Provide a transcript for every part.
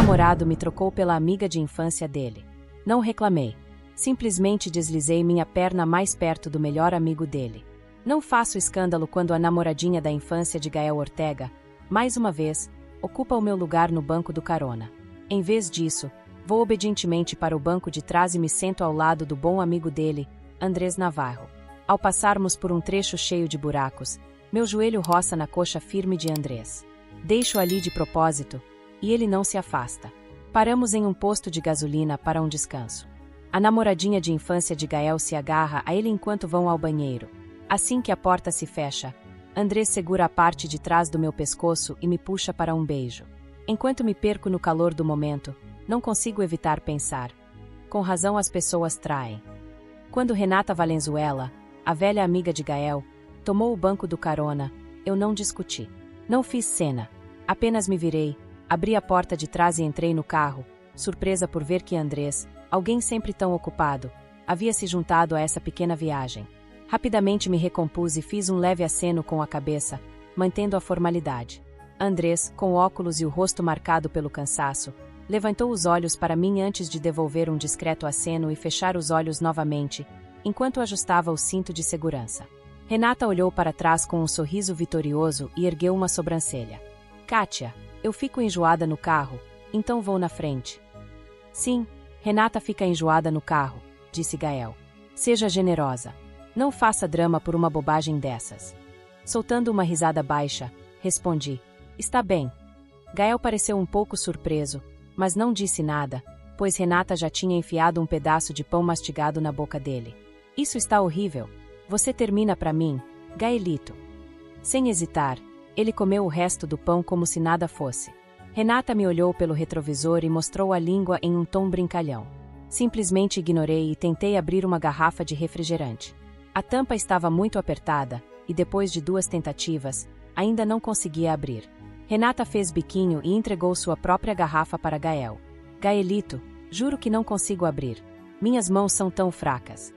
namorado me trocou pela amiga de infância dele. Não reclamei. Simplesmente deslizei minha perna mais perto do melhor amigo dele. Não faço escândalo quando a namoradinha da infância de Gael Ortega, mais uma vez, ocupa o meu lugar no banco do carona. Em vez disso, vou obedientemente para o banco de trás e me sento ao lado do bom amigo dele, Andrés Navarro. Ao passarmos por um trecho cheio de buracos, meu joelho roça na coxa firme de Andrés. Deixo ali de propósito, e ele não se afasta. Paramos em um posto de gasolina para um descanso. A namoradinha de infância de Gael se agarra a ele enquanto vão ao banheiro. Assim que a porta se fecha, Andrés segura a parte de trás do meu pescoço e me puxa para um beijo. Enquanto me perco no calor do momento, não consigo evitar pensar. Com razão as pessoas traem. Quando Renata Valenzuela, a velha amiga de Gael, tomou o banco do carona, eu não discuti. Não fiz cena. Apenas me virei, abri a porta de trás e entrei no carro, surpresa por ver que Andrés, alguém sempre tão ocupado, havia se juntado a essa pequena viagem. Rapidamente me recompus e fiz um leve aceno com a cabeça, mantendo a formalidade. Andrés, com óculos e o rosto marcado pelo cansaço, levantou os olhos para mim antes de devolver um discreto aceno e fechar os olhos novamente, enquanto ajustava o cinto de segurança. Renata olhou para trás com um sorriso vitorioso e ergueu uma sobrancelha. Kátia, eu fico enjoada no carro, então vou na frente. Sim, Renata fica enjoada no carro, disse Gael. Seja generosa. Não faça drama por uma bobagem dessas. Soltando uma risada baixa, respondi. Está bem. Gael pareceu um pouco surpreso, mas não disse nada, pois Renata já tinha enfiado um pedaço de pão mastigado na boca dele. Isso está horrível. Você termina para mim, Gaelito. Sem hesitar, ele comeu o resto do pão como se nada fosse. Renata me olhou pelo retrovisor e mostrou a língua em um tom brincalhão. Simplesmente ignorei e tentei abrir uma garrafa de refrigerante. A tampa estava muito apertada, e depois de 2 tentativas, ainda não conseguia abrir. Renata fez biquinho e entregou sua própria garrafa para Gael. Gaelito, juro que não consigo abrir. Minhas mãos são tão fracas.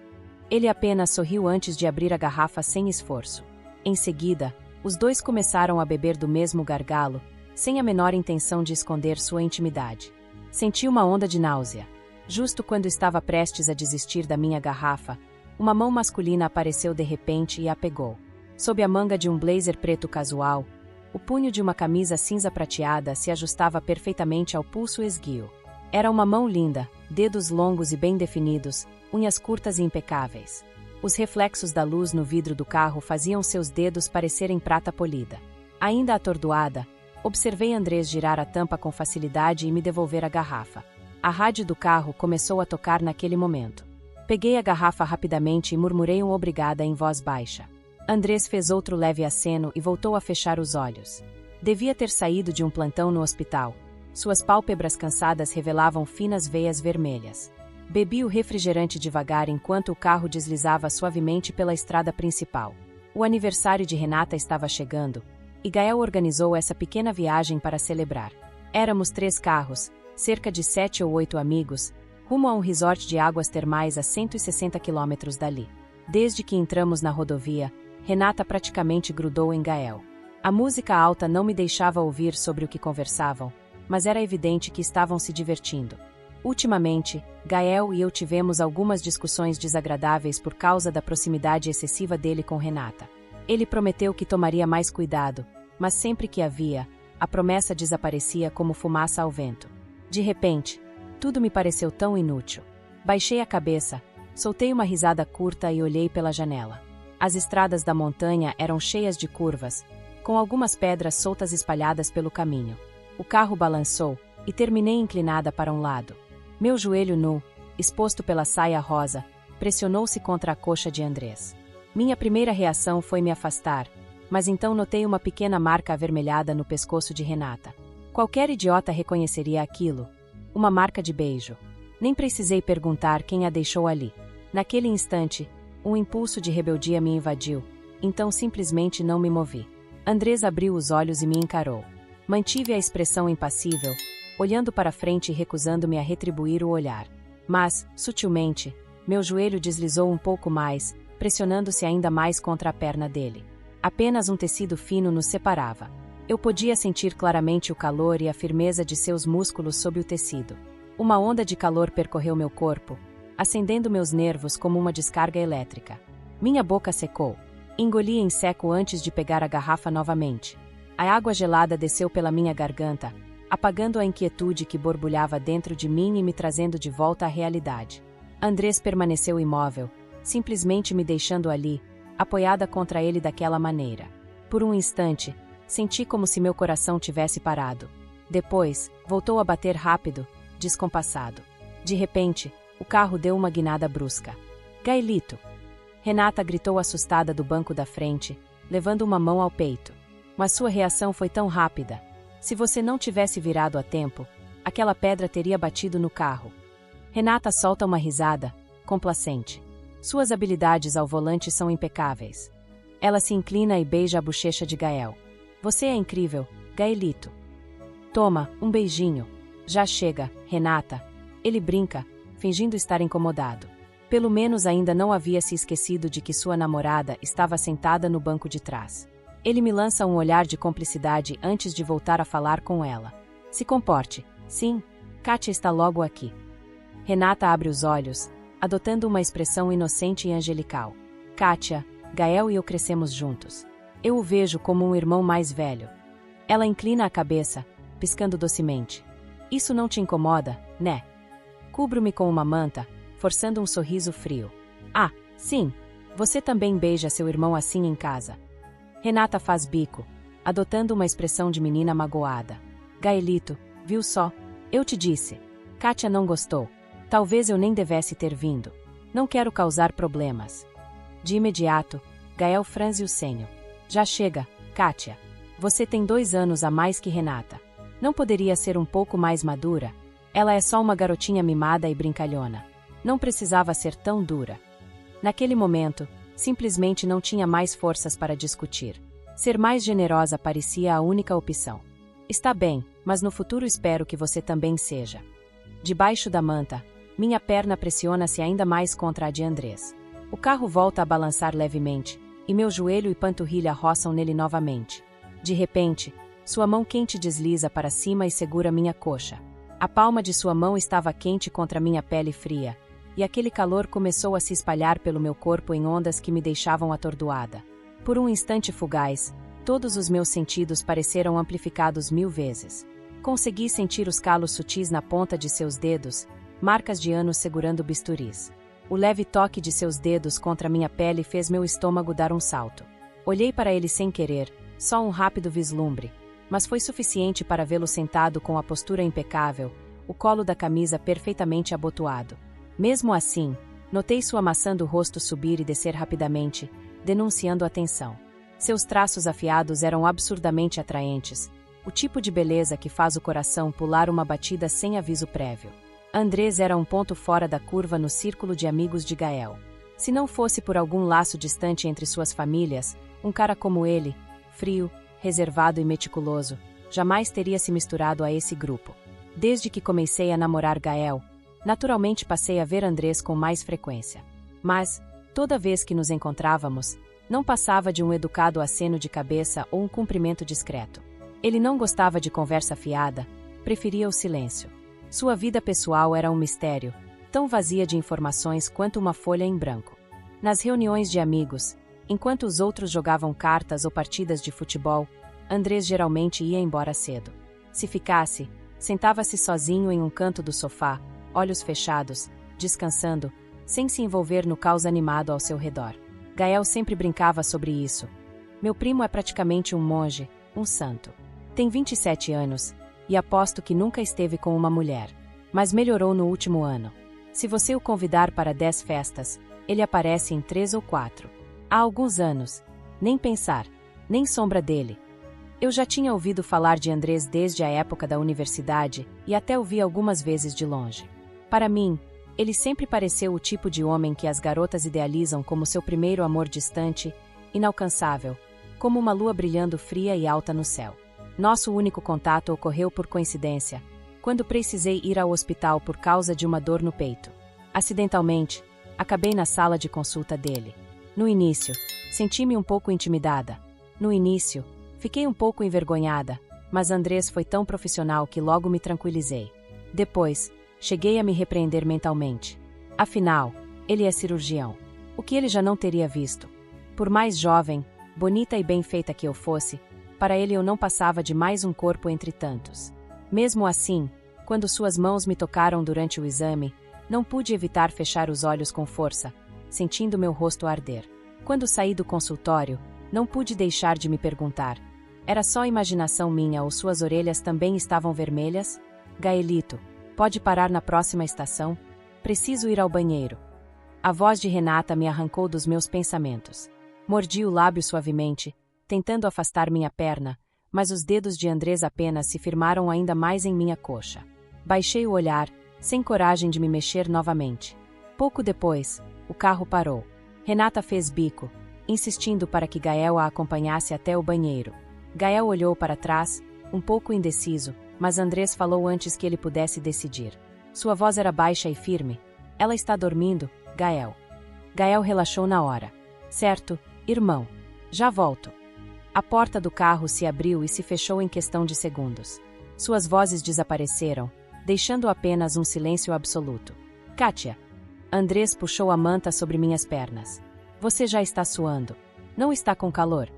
Ele apenas sorriu antes de abrir a garrafa sem esforço. Em seguida, os dois começaram a beber do mesmo gargalo, sem a menor intenção de esconder sua intimidade. Senti uma onda de náusea. Justo quando estava prestes a desistir da minha garrafa, uma mão masculina apareceu de repente e a pegou. Sob a manga de um blazer preto casual, o punho de uma camisa cinza prateada se ajustava perfeitamente ao pulso esguio. Era uma mão linda, dedos longos e bem definidos, unhas curtas e impecáveis. Os reflexos da luz no vidro do carro faziam seus dedos parecerem prata polida. Ainda atordoada, observei Andrés girar a tampa com facilidade e me devolver a garrafa. A rádio do carro começou a tocar naquele momento. Peguei a garrafa rapidamente e murmurei um obrigada em voz baixa. Andrés fez outro leve aceno e voltou a fechar os olhos. Devia ter saído de um plantão no hospital. Suas pálpebras cansadas revelavam finas veias vermelhas. Bebi o refrigerante devagar enquanto o carro deslizava suavemente pela estrada principal. O aniversário de Renata estava chegando, e Gael organizou essa pequena viagem para celebrar. Éramos 3 carros, cerca de 7 ou 8 amigos, rumo a um resort de águas termais a 160 quilômetros dali. Desde que entramos na rodovia, Renata praticamente grudou em Gael. A música alta não me deixava ouvir sobre o que conversavam, mas era evidente que estavam se divertindo. Ultimamente, Gael e eu tivemos algumas discussões desagradáveis por causa da proximidade excessiva dele com Renata. Ele prometeu que tomaria mais cuidado, mas sempre que havia, a promessa desaparecia como fumaça ao vento. De repente, tudo me pareceu tão inútil. Baixei a cabeça, soltei uma risada curta e olhei pela janela. As estradas da montanha eram cheias de curvas, com algumas pedras soltas espalhadas pelo caminho. O carro balançou, e terminei inclinada para um lado. Meu joelho nu, exposto pela saia rosa, pressionou-se contra a coxa de Andrés. Minha primeira reação foi me afastar, mas então notei uma pequena marca avermelhada no pescoço de Renata. Qualquer idiota reconheceria aquilo. Uma marca de beijo. Nem precisei perguntar quem a deixou ali. Naquele instante, um impulso de rebeldia me invadiu, então simplesmente não me movi. Andrés abriu os olhos e me encarou. Mantive a expressão impassível, olhando para frente e recusando-me a retribuir o olhar. Mas, sutilmente, meu joelho deslizou um pouco mais, pressionando-se ainda mais contra a perna dele. Apenas um tecido fino nos separava. Eu podia sentir claramente o calor e a firmeza de seus músculos sob o tecido. Uma onda de calor percorreu meu corpo, acendendo meus nervos como uma descarga elétrica. Minha boca secou. Engoli em seco antes de pegar a garrafa novamente. A água gelada desceu pela minha garganta, apagando a inquietude que borbulhava dentro de mim e me trazendo de volta à realidade. Andrés permaneceu imóvel, simplesmente me deixando ali, apoiada contra ele daquela maneira. Por um instante, senti como se meu coração tivesse parado. Depois, voltou a bater rápido, descompassado. De repente, o carro deu uma guinada brusca. Gaelito! Renata gritou assustada do banco da frente, levando uma mão ao peito. Mas sua reação foi tão rápida. Se você não tivesse virado a tempo, aquela pedra teria batido no carro. Renata solta uma risada, complacente. Suas habilidades ao volante são impecáveis. Ela se inclina e beija a bochecha de Gael. Você é incrível, Gaelito. Toma, um beijinho. Já chega, Renata. Ele brinca, fingindo estar incomodado. Pelo menos ainda não havia se esquecido de que sua namorada estava sentada no banco de trás. Ele me lança um olhar de cumplicidade antes de voltar a falar com ela. Se comporte. Sim, Kátia está logo aqui. Renata abre os olhos, adotando uma expressão inocente e angelical. Kátia, Gael e eu crescemos juntos. Eu o vejo como um irmão mais velho. Ela inclina a cabeça, piscando docemente. Isso não te incomoda, né? Cubro-me com uma manta, forçando um sorriso frio. Ah, sim, você também beija seu irmão assim em casa. Renata faz bico, adotando uma expressão de menina magoada. Gaelito, viu só? Eu te disse. Kátia não gostou. Talvez eu nem devesse ter vindo. Não quero causar problemas. De imediato, Gael franze o senho. Já chega, Kátia. Você tem 2 anos a mais que Renata. Não poderia ser um pouco mais madura? Ela é só uma garotinha mimada e brincalhona. Não precisava ser tão dura. Naquele momento, simplesmente não tinha mais forças para discutir. Ser mais generosa parecia a única opção. Está bem, mas no futuro espero que você também seja. Debaixo da manta, minha perna pressiona-se ainda mais contra a de Andrés. O carro volta a balançar levemente, e meu joelho e panturrilha roçam nele novamente. De repente, sua mão quente desliza para cima e segura minha coxa. A palma de sua mão estava quente contra minha pele fria, e aquele calor começou a se espalhar pelo meu corpo em ondas que me deixavam atordoada. Por um instante fugaz, todos os meus sentidos pareceram amplificados 1000 vezes. Consegui sentir os calos sutis na ponta de seus dedos, marcas de anos segurando bisturis. O leve toque de seus dedos contra minha pele fez meu estômago dar um salto. Olhei para ele sem querer, só um rápido vislumbre, mas foi suficiente para vê-lo sentado com a postura impecável, o colo da camisa perfeitamente abotoado. Mesmo assim, notei sua maçã do rosto subir e descer rapidamente, denunciando a tensão. Seus traços afiados eram absurdamente atraentes, o tipo de beleza que faz o coração pular uma batida sem aviso prévio. Andrés era um ponto fora da curva no círculo de amigos de Gael. Se não fosse por algum laço distante entre suas famílias, um cara como ele, frio, reservado e meticuloso, jamais teria se misturado a esse grupo. Desde que comecei a namorar Gael, naturalmente passei a ver Andrés com mais frequência. Mas, toda vez que nos encontrávamos, não passava de um educado aceno de cabeça ou um cumprimento discreto. Ele não gostava de conversa fiada, preferia o silêncio. Sua vida pessoal era um mistério, tão vazia de informações quanto uma folha em branco. Nas reuniões de amigos, enquanto os outros jogavam cartas ou partidas de futebol, Andrés geralmente ia embora cedo. Se ficasse, sentava-se sozinho em um canto do sofá, olhos fechados, descansando, sem se envolver no caos animado ao seu redor. Gael sempre brincava sobre isso. Meu primo é praticamente um monge, um santo. Tem 27 anos, e aposto que nunca esteve com uma mulher. Mas melhorou no último ano. Se você o convidar para 10 festas, ele aparece em 3 ou 4. Há alguns anos. Nem pensar, nem sombra dele. Eu já tinha ouvido falar de Andrés desde a época da universidade e até o vi algumas vezes de longe. Para mim, ele sempre pareceu o tipo de homem que as garotas idealizam como seu primeiro amor distante, inalcançável, como uma lua brilhando fria e alta no céu. Nosso único contato ocorreu por coincidência, quando precisei ir ao hospital por causa de uma dor no peito. Acidentalmente, acabei na sala de consulta dele. No início, senti-me um pouco intimidada. No início, Fiquei um pouco envergonhada, mas Andrés foi tão profissional que logo me tranquilizei. Depois, cheguei a me repreender mentalmente. Afinal, ele é cirurgião. O que ele já não teria visto? Por mais jovem, bonita e bem feita que eu fosse, para ele eu não passava de mais um corpo entre tantos. Mesmo assim, quando suas mãos me tocaram durante o exame, não pude evitar fechar os olhos com força, sentindo meu rosto arder. Quando saí do consultório, não pude deixar de me perguntar: era só imaginação minha ou suas orelhas também estavam vermelhas? Gaelito, pode parar na próxima estação? Preciso ir ao banheiro. A voz de Renata me arrancou dos meus pensamentos. Mordi o lábio suavemente, tentando afastar minha perna, mas os dedos de Andrés apenas se firmaram ainda mais em minha coxa. Baixei o olhar, sem coragem de me mexer novamente. Pouco depois, o carro parou. Renata fez bico, insistindo para que Gael a acompanhasse até o banheiro. Gael olhou para trás, um pouco indeciso, mas Andrés falou antes que ele pudesse decidir. Sua voz era baixa e firme. Ela está dormindo, Gael. Gael relaxou na hora. Certo, irmão. Já volto. A porta do carro se abriu e se fechou em questão de segundos. Suas vozes desapareceram, deixando apenas um silêncio absoluto. Kátia. Andrés puxou a manta sobre minhas pernas. Você já está suando. Não está com calor?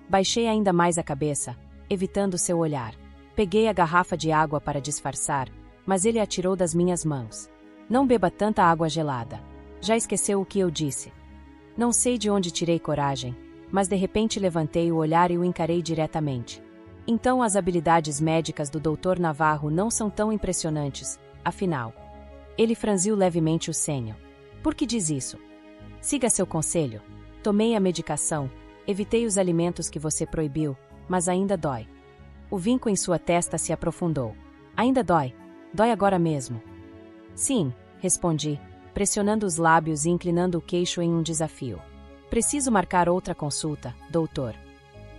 Baixei ainda mais a cabeça, evitando seu olhar. Peguei a garrafa de água para disfarçar, mas ele a tirou das minhas mãos. Não beba tanta água gelada. Já esqueceu o que eu disse? Não sei de onde tirei coragem, mas de repente levantei o olhar e o encarei diretamente. Então as habilidades médicas do Dr. Navarro não são tão impressionantes, afinal. Ele franziu levemente o senho. Por que diz isso? Siga seu conselho. Tomei a medicação, evitei os alimentos que você proibiu, mas ainda dói. O vinco em sua testa se aprofundou. Ainda dói? Dói agora mesmo? Sim, respondi, pressionando os lábios e inclinando o queixo em um desafio. Preciso marcar outra consulta, doutor.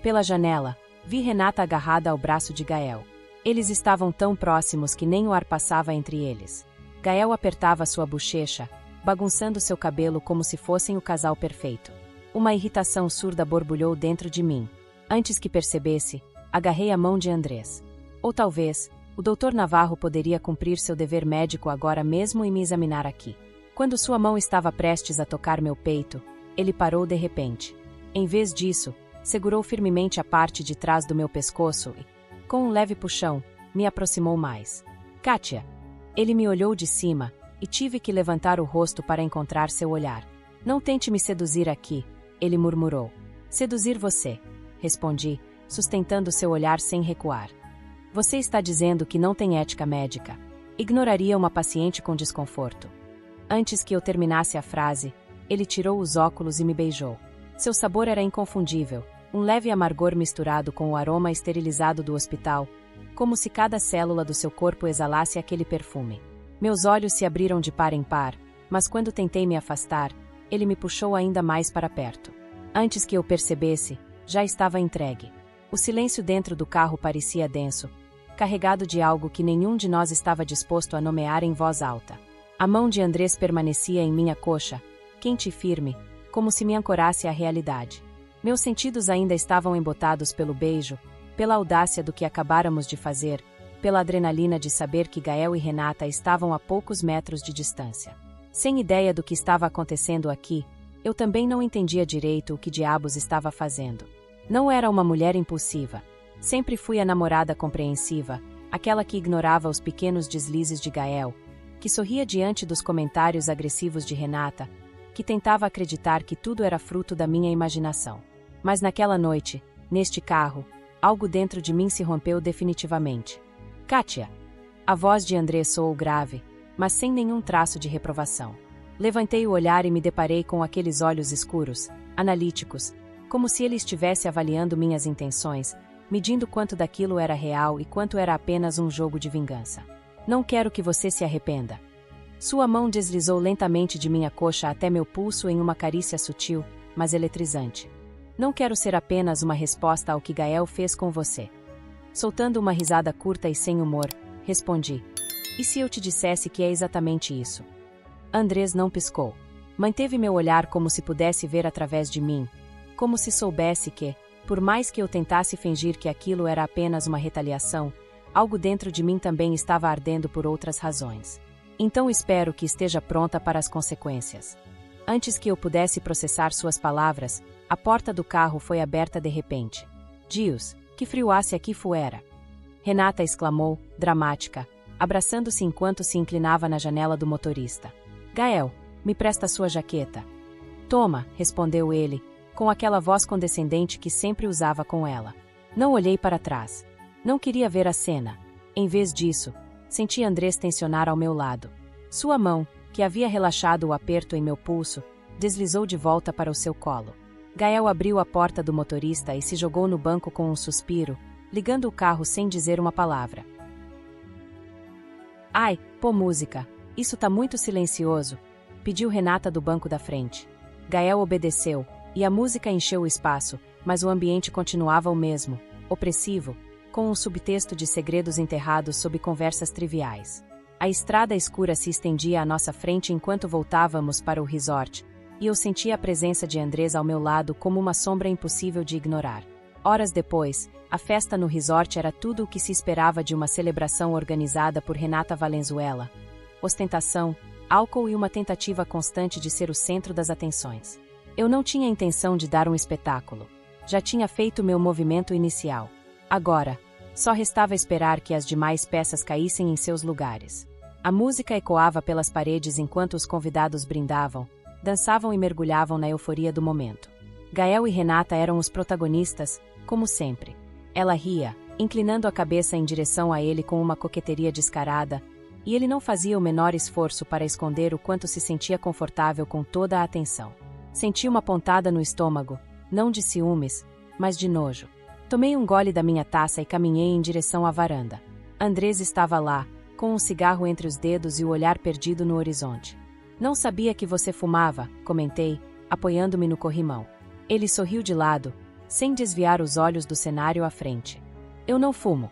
Pela janela, vi Renata agarrada ao braço de Gael. Eles estavam tão próximos que nem o ar passava entre eles. Gael apertava sua bochecha, bagunçando seu cabelo como se fossem o casal perfeito. Uma irritação surda borbulhou dentro de mim. Antes que percebesse, agarrei a mão de Andrés. Ou talvez, o Dr. Navarro poderia cumprir seu dever médico agora mesmo e me examinar aqui. Quando sua mão estava prestes a tocar meu peito, ele parou de repente. Em vez disso, segurou firmemente a parte de trás do meu pescoço e, com um leve puxão, me aproximou mais. Kátia! Ele me olhou de cima, e tive que levantar o rosto para encontrar seu olhar. Não tente me seduzir aqui, ele murmurou. Seduzir você, respondi, sustentando seu olhar sem recuar. Você está dizendo que não tem ética médica. Ignoraria uma paciente com desconforto. Antes que eu terminasse a frase, ele tirou os óculos e me beijou. Seu sabor era inconfundível, um leve amargor misturado com o aroma esterilizado do hospital, como se cada célula do seu corpo exalasse aquele perfume. Meus olhos se abriram de par em par, mas quando tentei me afastar, ele me puxou ainda mais para perto. Antes que eu percebesse, já estava entregue. O silêncio dentro do carro parecia denso, carregado de algo que nenhum de nós estava disposto a nomear em voz alta. A mão de Andrés permanecia em minha coxa, quente e firme, como se me ancorasse à realidade. Meus sentidos ainda estavam embotados pelo beijo, pela audácia do que acabáramos de fazer, pela adrenalina de saber que Gael e Renata estavam a poucos metros de distância. Sem ideia do que estava acontecendo aqui, eu também não entendia direito o que diabos estava fazendo. Não era uma mulher impulsiva. Sempre fui a namorada compreensiva, aquela que ignorava os pequenos deslizes de Gael, que sorria diante dos comentários agressivos de Renata, que tentava acreditar que tudo era fruto da minha imaginação. Mas naquela noite, neste carro, algo dentro de mim se rompeu definitivamente. Kátia! A voz de Andrés soou grave, mas sem nenhum traço de reprovação. Levantei o olhar e me deparei com aqueles olhos escuros, analíticos, como se ele estivesse avaliando minhas intenções, medindo quanto daquilo era real e quanto era apenas um jogo de vingança. Não quero que você se arrependa. Sua mão deslizou lentamente de minha coxa até meu pulso em uma carícia sutil, mas eletrizante. Não quero ser apenas uma resposta ao que Gael fez com você. Soltando uma risada curta e sem humor, respondi. E se eu te dissesse que é exatamente isso? Andrés não piscou. Manteve meu olhar como se pudesse ver através de mim, como se soubesse que, Por mais que eu tentasse fingir que aquilo era apenas uma retaliação, algo dentro de mim também estava ardendo por outras razões. Então espero que esteja pronta para as consequências. Antes que eu pudesse processar suas palavras, a porta do carro foi aberta de repente. Dios, que frioasse aqui fuera! Renata exclamou, dramática, abraçando-se enquanto se inclinava na janela do motorista. Gael, me presta sua jaqueta. Toma, respondeu ele, com aquela voz condescendente que sempre usava com ela. Não olhei para trás. Não queria ver a cena. Em vez disso, senti Andrés tensionar ao meu lado. Sua mão, que havia relaxado o aperto em meu pulso, deslizou de volta para o seu colo. Gael abriu a porta do motorista e se jogou no banco com um suspiro, ligando o carro sem dizer uma palavra. Ai, pô música, isso tá muito silencioso, pediu Renata do banco da frente. Gael obedeceu, e a música encheu o espaço, mas o ambiente continuava o mesmo, opressivo, com um subtexto de segredos enterrados sob conversas triviais. A estrada escura se estendia à nossa frente enquanto voltávamos para o resort, e eu sentia a presença de Andrés ao meu lado como uma sombra impossível de ignorar. Horas depois, a festa no resort era tudo o que se esperava de uma celebração organizada por Renata Valenzuela. Ostentação, álcool e uma tentativa constante de ser o centro das atenções. Eu não tinha intenção de dar um espetáculo. Já tinha feito meu movimento inicial. Agora, só restava esperar que as demais peças caíssem em seus lugares. A música ecoava pelas paredes enquanto os convidados brindavam, dançavam e mergulhavam na euforia do momento. Gael e Renata eram os protagonistas, como sempre. Ela ria, inclinando a cabeça em direção a ele com uma coqueteria descarada, e ele não fazia o menor esforço para esconder o quanto se sentia confortável com toda a atenção. Senti uma pontada no estômago, não de ciúmes, mas de nojo. Tomei um gole da minha taça e caminhei em direção à varanda. Andrés estava lá, com um cigarro entre os dedos e o olhar perdido no horizonte. Não sabia que você fumava, comentei, apoiando-me no corrimão. Ele sorriu de lado, sem desviar os olhos do cenário à frente. Eu não fumo.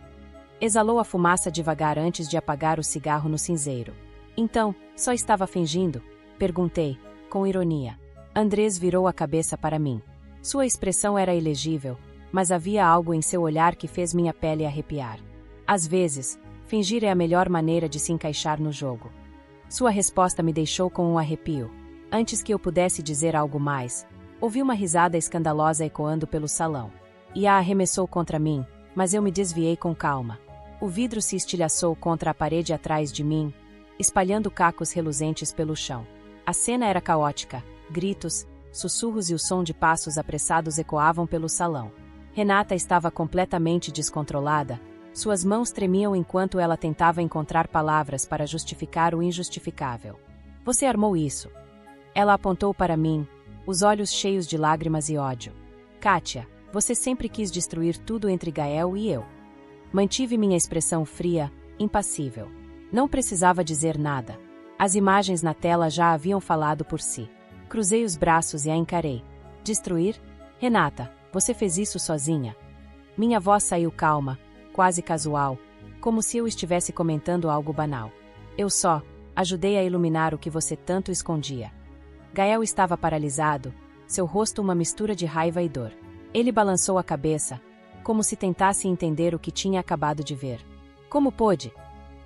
Exalou a fumaça devagar antes de apagar o cigarro no cinzeiro. Então, só estava fingindo? Perguntei, com ironia. Andrés virou a cabeça para mim. Sua expressão era ilegível, mas havia algo em seu olhar que fez minha pele arrepiar. Às vezes, fingir é a melhor maneira de se encaixar no jogo. Sua resposta me deixou com um arrepio. Antes que eu pudesse dizer algo mais, ouvi uma risada escandalosa ecoando pelo salão. E a arremessou contra mim, mas eu me desviei com calma. O vidro se estilhaçou contra a parede atrás de mim, espalhando cacos reluzentes pelo chão. A cena era caótica. Gritos, sussurros e o som de passos apressados ecoavam pelo salão. Renata estava completamente descontrolada. Suas mãos tremiam enquanto ela tentava encontrar palavras para justificar o injustificável. Você armou isso. Ela apontou para mim, os olhos cheios de lágrimas e ódio. Kátia, você sempre quis destruir tudo entre Gael e eu. Mantive minha expressão fria, impassível. Não precisava dizer nada. As imagens na tela já haviam falado por si. Cruzei os braços e a encarei. Destruir? Renata, você fez isso sozinha. Minha voz saiu calma, quase casual, como se eu estivesse comentando algo banal. Eu só ajudei a iluminar o que você tanto escondia. Gael estava paralisado, seu rosto uma mistura de raiva e dor. Ele balançou a cabeça, como se tentasse entender o que tinha acabado de ver. Como pôde?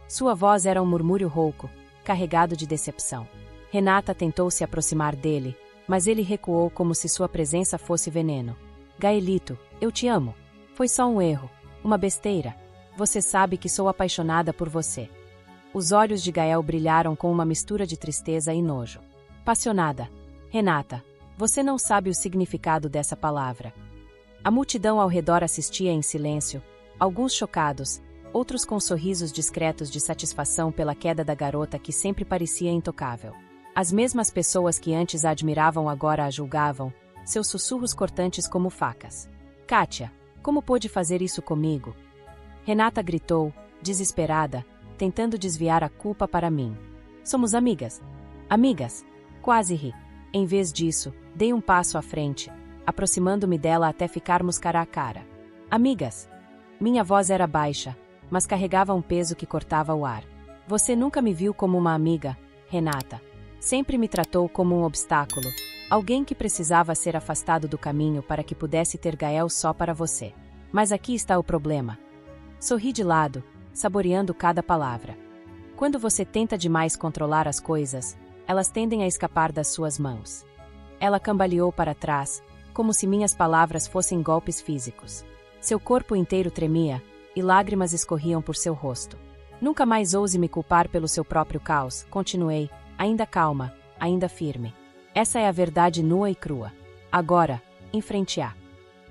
Sua voz era um murmúrio rouco, carregado de decepção. Renata tentou se aproximar dele, mas ele recuou como se sua presença fosse veneno. Gaelito, eu te amo. Foi só um erro, uma besteira. Você sabe que sou apaixonada por você. Os olhos de Gael brilharam com uma mistura de tristeza e nojo. Passionada. Renata, você não sabe o significado dessa palavra. A multidão ao redor assistia em silêncio, alguns chocados, outros com sorrisos discretos de satisfação pela queda da garota que sempre parecia intocável. As mesmas pessoas que antes a admiravam agora a julgavam, seus sussurros cortantes como facas. Kátia, como pôde fazer isso comigo? Renata gritou, desesperada, tentando desviar a culpa para mim. Somos amigas. Amigas. Quase ri. Em vez disso, dei um passo à frente, aproximando-me dela até ficarmos cara a cara. Amigas. Minha voz era baixa, mas carregava um peso que cortava o ar. Você nunca me viu como uma amiga, Renata. Sempre me tratou como um obstáculo, Alguém que precisava ser afastado do caminho para que pudesse ter Gael só para você. Mas aqui está o problema. Sorri de lado, saboreando cada palavra. Quando você tenta demais controlar as coisas, elas tendem a escapar das suas mãos. Ela cambaleou para trás, como se minhas palavras fossem golpes físicos. Seu corpo inteiro tremia, e lágrimas escorriam por seu rosto. Nunca mais ouse me culpar pelo seu próprio caos, continuei, ainda calma, ainda firme. Essa é a verdade nua e crua. Agora, enfrente-a.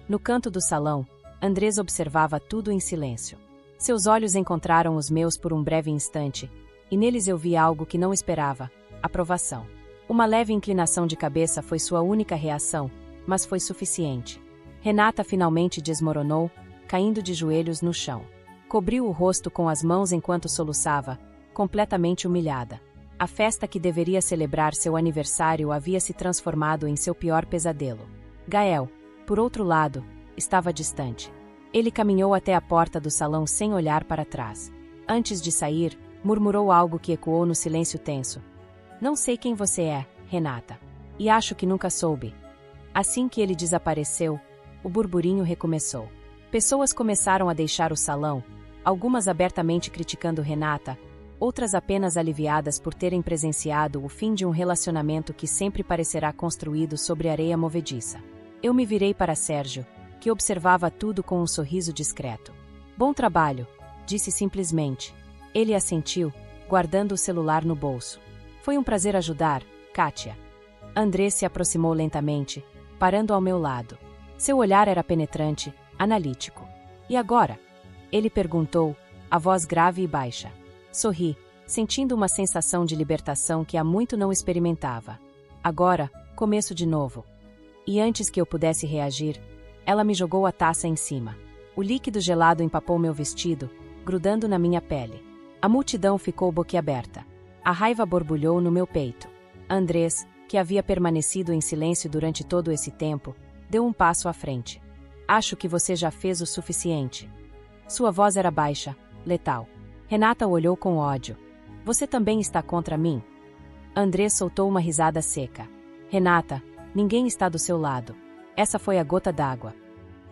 No canto do salão, Andrés observava tudo em silêncio. Seus olhos encontraram os meus por um breve instante, e neles eu vi algo que não esperava: aprovação. Uma leve inclinação de cabeça foi sua única reação, mas foi suficiente. Renata finalmente desmoronou, caindo de joelhos no chão. Cobriu o rosto com as mãos enquanto soluçava, completamente humilhada. A festa que deveria celebrar seu aniversário havia se transformado em seu pior pesadelo. Gael, por outro lado, estava distante. Ele caminhou até a porta do salão sem olhar para trás. Antes de sair, murmurou algo que ecoou no silêncio tenso. Não sei quem você é, Renata. E acho que nunca soube. Assim que ele desapareceu, o burburinho recomeçou. Pessoas começaram a deixar o salão, algumas abertamente criticando Renata, outras apenas aliviadas por terem presenciado o fim de um relacionamento que sempre parecerá construído sobre areia movediça. Eu me virei para Sérgio, que observava tudo com um sorriso discreto. Bom trabalho, disse simplesmente. Ele assentiu, guardando o celular no bolso. Foi um prazer ajudar, Kátia. Andrés se aproximou lentamente, parando ao meu lado. Seu olhar era penetrante, analítico. E agora? Ele perguntou, a voz grave e baixa. Sorri, sentindo uma sensação de libertação que há muito não experimentava. Agora, começo de novo. E antes que eu pudesse reagir, ela me jogou a taça em cima. O líquido gelado empapou meu vestido, grudando na minha pele. A multidão ficou boquiaberta. A raiva borbulhou no meu peito. Andrés, que havia permanecido em silêncio durante todo esse tempo, deu um passo à frente. Acho que você já fez o suficiente. Sua voz era baixa, letal. Renata o olhou com ódio. Você também está contra mim? Andrés soltou uma risada seca. Renata, ninguém está do seu lado. Essa foi a gota d'água.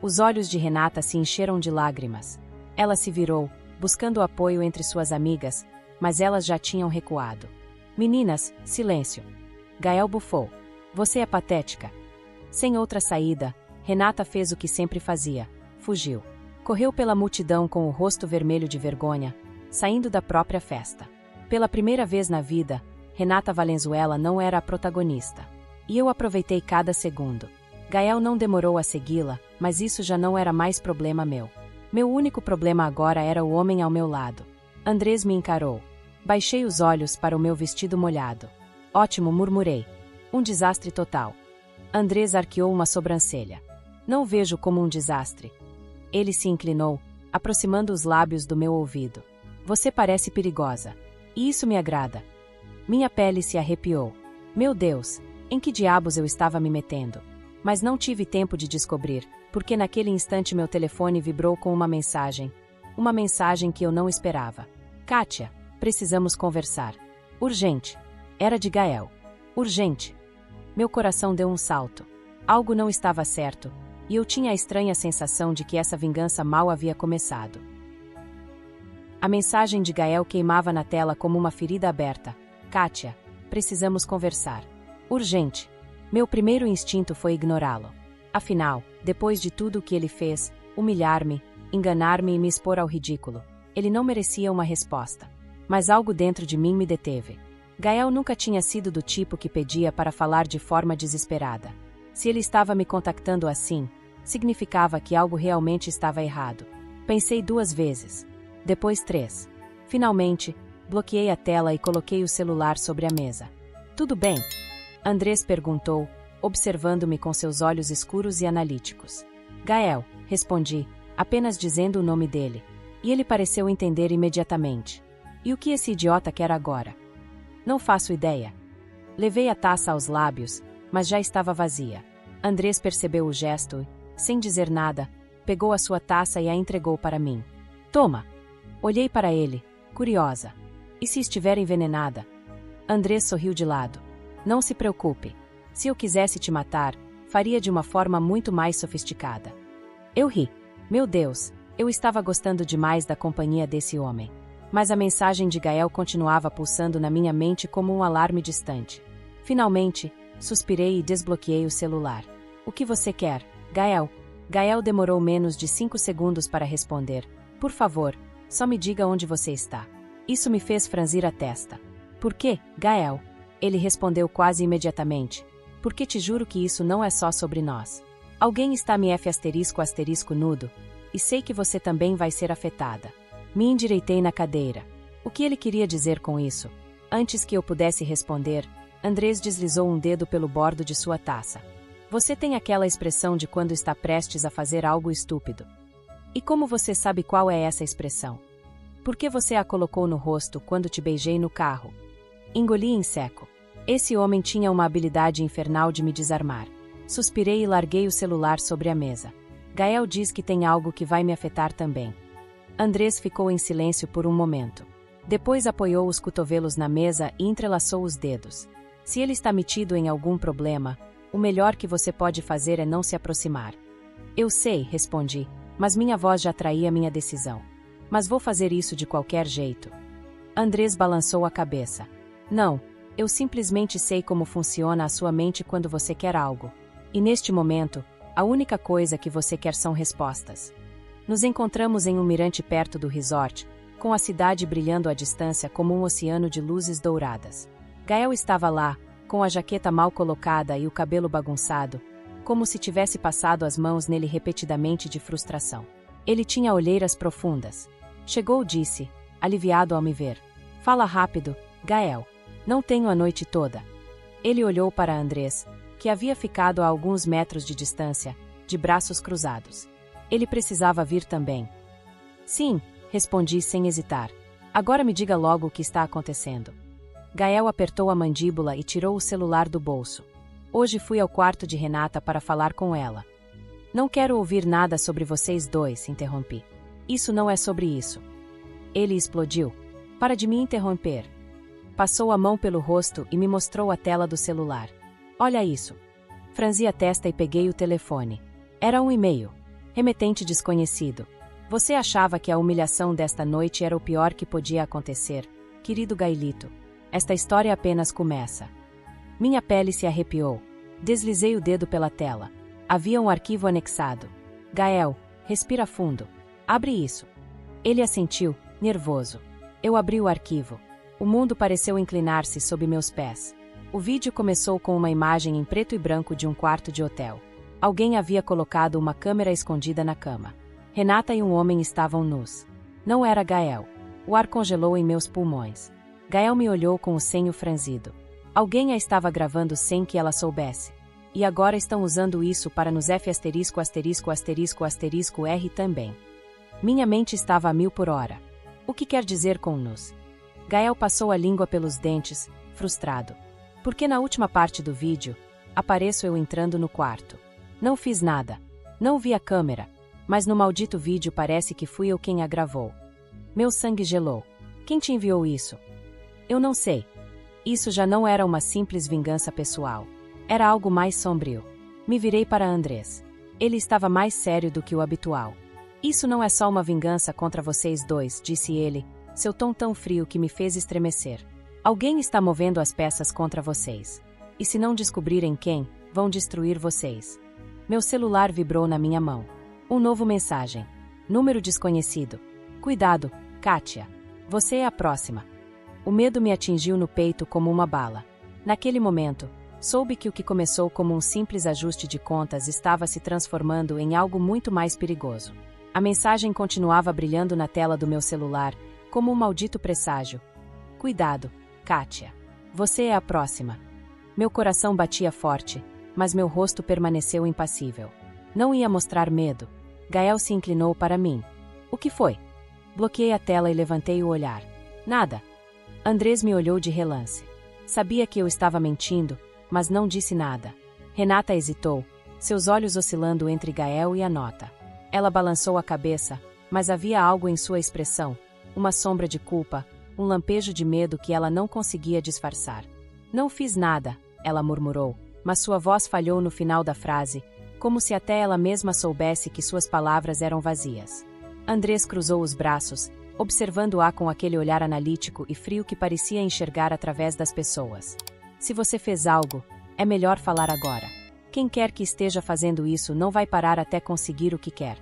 Os olhos de Renata se encheram de lágrimas. Ela se virou, buscando apoio entre suas amigas, mas elas já tinham recuado. Meninas, silêncio. Gael bufou. Você é patética. Sem outra saída, Renata fez o que sempre fazia. Fugiu. Correu pela multidão com o rosto vermelho de vergonha, saindo da própria festa. Pela primeira vez na vida, Renata Valenzuela não era a protagonista. E eu aproveitei cada segundo. Gael não demorou a segui-la, mas isso já não era mais problema meu. Meu único problema agora era o homem ao meu lado. Andrés me encarou. Baixei os olhos para o meu vestido molhado. Ótimo, murmurei. Um desastre total. Andrés arqueou uma sobrancelha. Não vejo como um desastre. Ele se inclinou, aproximando os lábios do meu ouvido. Você parece perigosa. E isso me agrada. Minha pele se arrepiou. Meu Deus, em que diabos eu estava me metendo? Mas não tive tempo de descobrir, porque naquele instante meu telefone vibrou com uma mensagem. Uma mensagem que eu não esperava. Kátia, precisamos conversar. Urgente. Era de Gael. Urgente. Meu coração deu um salto. Algo não estava certo, e eu tinha a estranha sensação de que essa vingança mal havia começado. A mensagem de Gael queimava na tela como uma ferida aberta. Kátia, precisamos conversar. Urgente. Meu primeiro instinto foi ignorá-lo. Afinal, depois de tudo o que ele fez, humilhar-me, enganar-me e me expor ao ridículo, ele não merecia uma resposta. Mas algo dentro de mim me deteve. Gael nunca tinha sido do tipo que pedia para falar de forma desesperada. Se ele estava me contactando assim, significava que algo realmente estava errado. Pensei 2 vezes. Depois 3. Finalmente, bloqueei a tela e coloquei o celular sobre a mesa. Tudo bem? Andrés perguntou, observando-me com seus olhos escuros e analíticos. Gael, respondi, apenas dizendo o nome dele. E ele pareceu entender imediatamente. E o que esse idiota quer agora? Não faço ideia. Levei a taça aos lábios, mas já estava vazia. Andrés percebeu o gesto e, sem dizer nada, pegou a sua taça e a entregou para mim. Toma! Olhei para ele, curiosa. E se estiver envenenada? Andrés sorriu de lado. Não se preocupe. Se eu quisesse te matar, faria de uma forma muito mais sofisticada. Eu ri. Meu Deus, eu estava gostando demais da companhia desse homem. Mas a mensagem de Gael continuava pulsando na minha mente como um alarme distante. Finalmente, suspirei e desbloqueei o celular. O que você quer, Gael? Gael demorou menos de 5 segundos para responder. Por favor, só me diga onde você está. Isso me fez franzir a testa. Por quê, Gael? Ele respondeu quase imediatamente. Porque te juro que isso não é só sobre nós. Alguém está me *** nudo, e sei que você também vai ser afetada. Me endireitei na cadeira. O que ele queria dizer com isso? Antes que eu pudesse responder, Andrés deslizou um dedo pelo bordo de sua taça. Você tem aquela expressão de quando está prestes a fazer algo estúpido. E como você sabe qual é essa expressão? Por que você a colocou no rosto quando te beijei no carro? Engoli em seco. Esse homem tinha uma habilidade infernal de me desarmar. Suspirei e larguei o celular sobre a mesa. Gael diz que tem algo que vai me afetar também. Andrés ficou em silêncio por um momento. Depois apoiou os cotovelos na mesa e entrelaçou os dedos. Se ele está metido em algum problema, o melhor que você pode fazer é não se aproximar. Eu sei, respondi, mas minha voz já traía minha decisão. Mas vou fazer isso de qualquer jeito. Andrés balançou a cabeça. Não, eu simplesmente sei como funciona a sua mente quando você quer algo. E neste momento, a única coisa que você quer são respostas. Nos encontramos em um mirante perto do resort, com a cidade brilhando à distância como um oceano de luzes douradas. Gael estava lá, com a jaqueta mal colocada e o cabelo bagunçado, como se tivesse passado as mãos nele repetidamente de frustração. Ele tinha olheiras profundas. Chegou, disse, aliviado ao me ver. Fala rápido, Gael. Não tenho a noite toda. Ele olhou para Andrés, que havia ficado a alguns metros de distância, de braços cruzados. Ele precisava vir também. Sim, respondi sem hesitar. Agora me diga logo o que está acontecendo. Gael apertou a mandíbula e tirou o celular do bolso. Hoje fui ao quarto de Renata para falar com ela. Não quero ouvir nada sobre vocês dois, interrompi. Isso não é sobre isso. Ele explodiu. Para de me interromper. Passou a mão pelo rosto e me mostrou a tela do celular. Olha isso. Franzi a testa e peguei o telefone. Era um e-mail. Remetente desconhecido. Você achava que a humilhação desta noite era o pior que podia acontecer, querido Gaelito. Esta história apenas começa. Minha pele se arrepiou. Deslizei o dedo pela tela. Havia um arquivo anexado. Gael, respira fundo. Abre isso. Ele assentiu, nervoso. Eu abri o arquivo. O mundo pareceu inclinar-se sob meus pés. O vídeo começou com uma imagem em preto e branco de um quarto de hotel. Alguém havia colocado uma câmera escondida na cama. Renata e um homem estavam nus. Não era Gael. O ar congelou em meus pulmões. Gael me olhou com o senho franzido. Alguém a estava gravando sem que ela soubesse. E agora estão usando isso para nos ********** R também. Minha mente estava a 1000 por hora. O que quer dizer com nos? Gael passou a língua pelos dentes, frustrado. Porque na última parte do vídeo, apareço eu entrando no quarto. Não fiz nada. Não vi a câmera. Mas no maldito vídeo parece que fui eu quem a gravou. Meu sangue gelou. Quem te enviou isso? Eu não sei. Isso já não era uma simples vingança pessoal. Era algo mais sombrio. Me virei para Andrés. Ele estava mais sério do que o habitual. Isso não é só uma vingança contra vocês dois, disse ele, seu tom tão frio que me fez estremecer. Alguém está movendo as peças contra vocês. E se não descobrirem quem, vão destruir vocês. Meu celular vibrou na minha mão. Um novo mensagem. Número desconhecido. Cuidado, Kátia. Você é a próxima. O medo me atingiu no peito como uma bala. Naquele momento, soube que o que começou como um simples ajuste de contas estava se transformando em algo muito mais perigoso. A mensagem continuava brilhando na tela do meu celular, como um maldito presságio. Cuidado, Kátia. Você é a próxima. Meu coração batia forte, mas meu rosto permaneceu impassível. Não ia mostrar medo. Gael se inclinou para mim. O que foi? Bloqueei a tela e levantei o olhar. Nada. Andrés me olhou de relance. Sabia que eu estava mentindo, mas não disse nada. Renata hesitou, seus olhos oscilando entre Gael e a nota. Ela balançou a cabeça, mas havia algo em sua expressão, uma sombra de culpa, um lampejo de medo que ela não conseguia disfarçar. Não fiz nada, ela murmurou, mas sua voz falhou no final da frase, como se até ela mesma soubesse que suas palavras eram vazias. Andrés cruzou os braços, observando-a com aquele olhar analítico e frio que parecia enxergar através das pessoas. Se você fez algo, é melhor falar agora. Quem quer que esteja fazendo isso não vai parar até conseguir o que quer.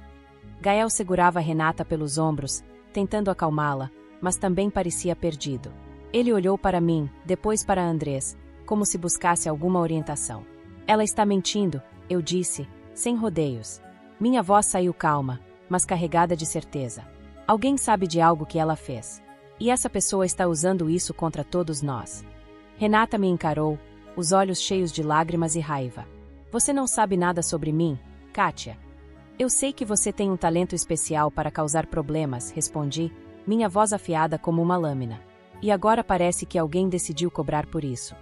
Gael segurava Renata pelos ombros, tentando acalmá-la, mas também parecia perdido. Ele olhou para mim, depois para Andrés, como se buscasse alguma orientação. Ela está mentindo, eu disse, sem rodeios. Minha voz saiu calma, mas carregada de certeza. Alguém sabe de algo que ela fez. E essa pessoa está usando isso contra todos nós. Renata me encarou, os olhos cheios de lágrimas e raiva. Você não sabe nada sobre mim, Kátia. Eu sei que você tem um talento especial para causar problemas, respondi, minha voz afiada como uma lâmina. E agora parece que alguém decidiu cobrar por isso.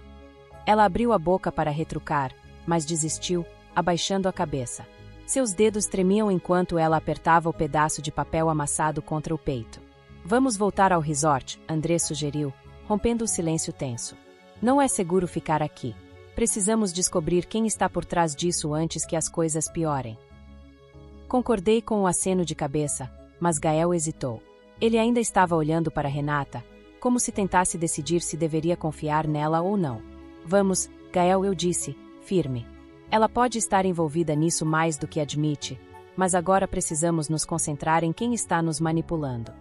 Ela abriu a boca para retrucar, mas desistiu, abaixando a cabeça. Seus dedos tremiam enquanto ela apertava o pedaço de papel amassado contra o peito. Vamos voltar ao resort, Andrés sugeriu, rompendo o silêncio tenso. Não é seguro ficar aqui. Precisamos descobrir quem está por trás disso antes que as coisas piorem. Concordei com o aceno de cabeça, mas Gael hesitou. Ele ainda estava olhando para Renata, como se tentasse decidir se deveria confiar nela ou não. Vamos, Gael, eu disse, firme. Ela pode estar envolvida nisso mais do que admite, mas agora precisamos nos concentrar em quem está nos manipulando.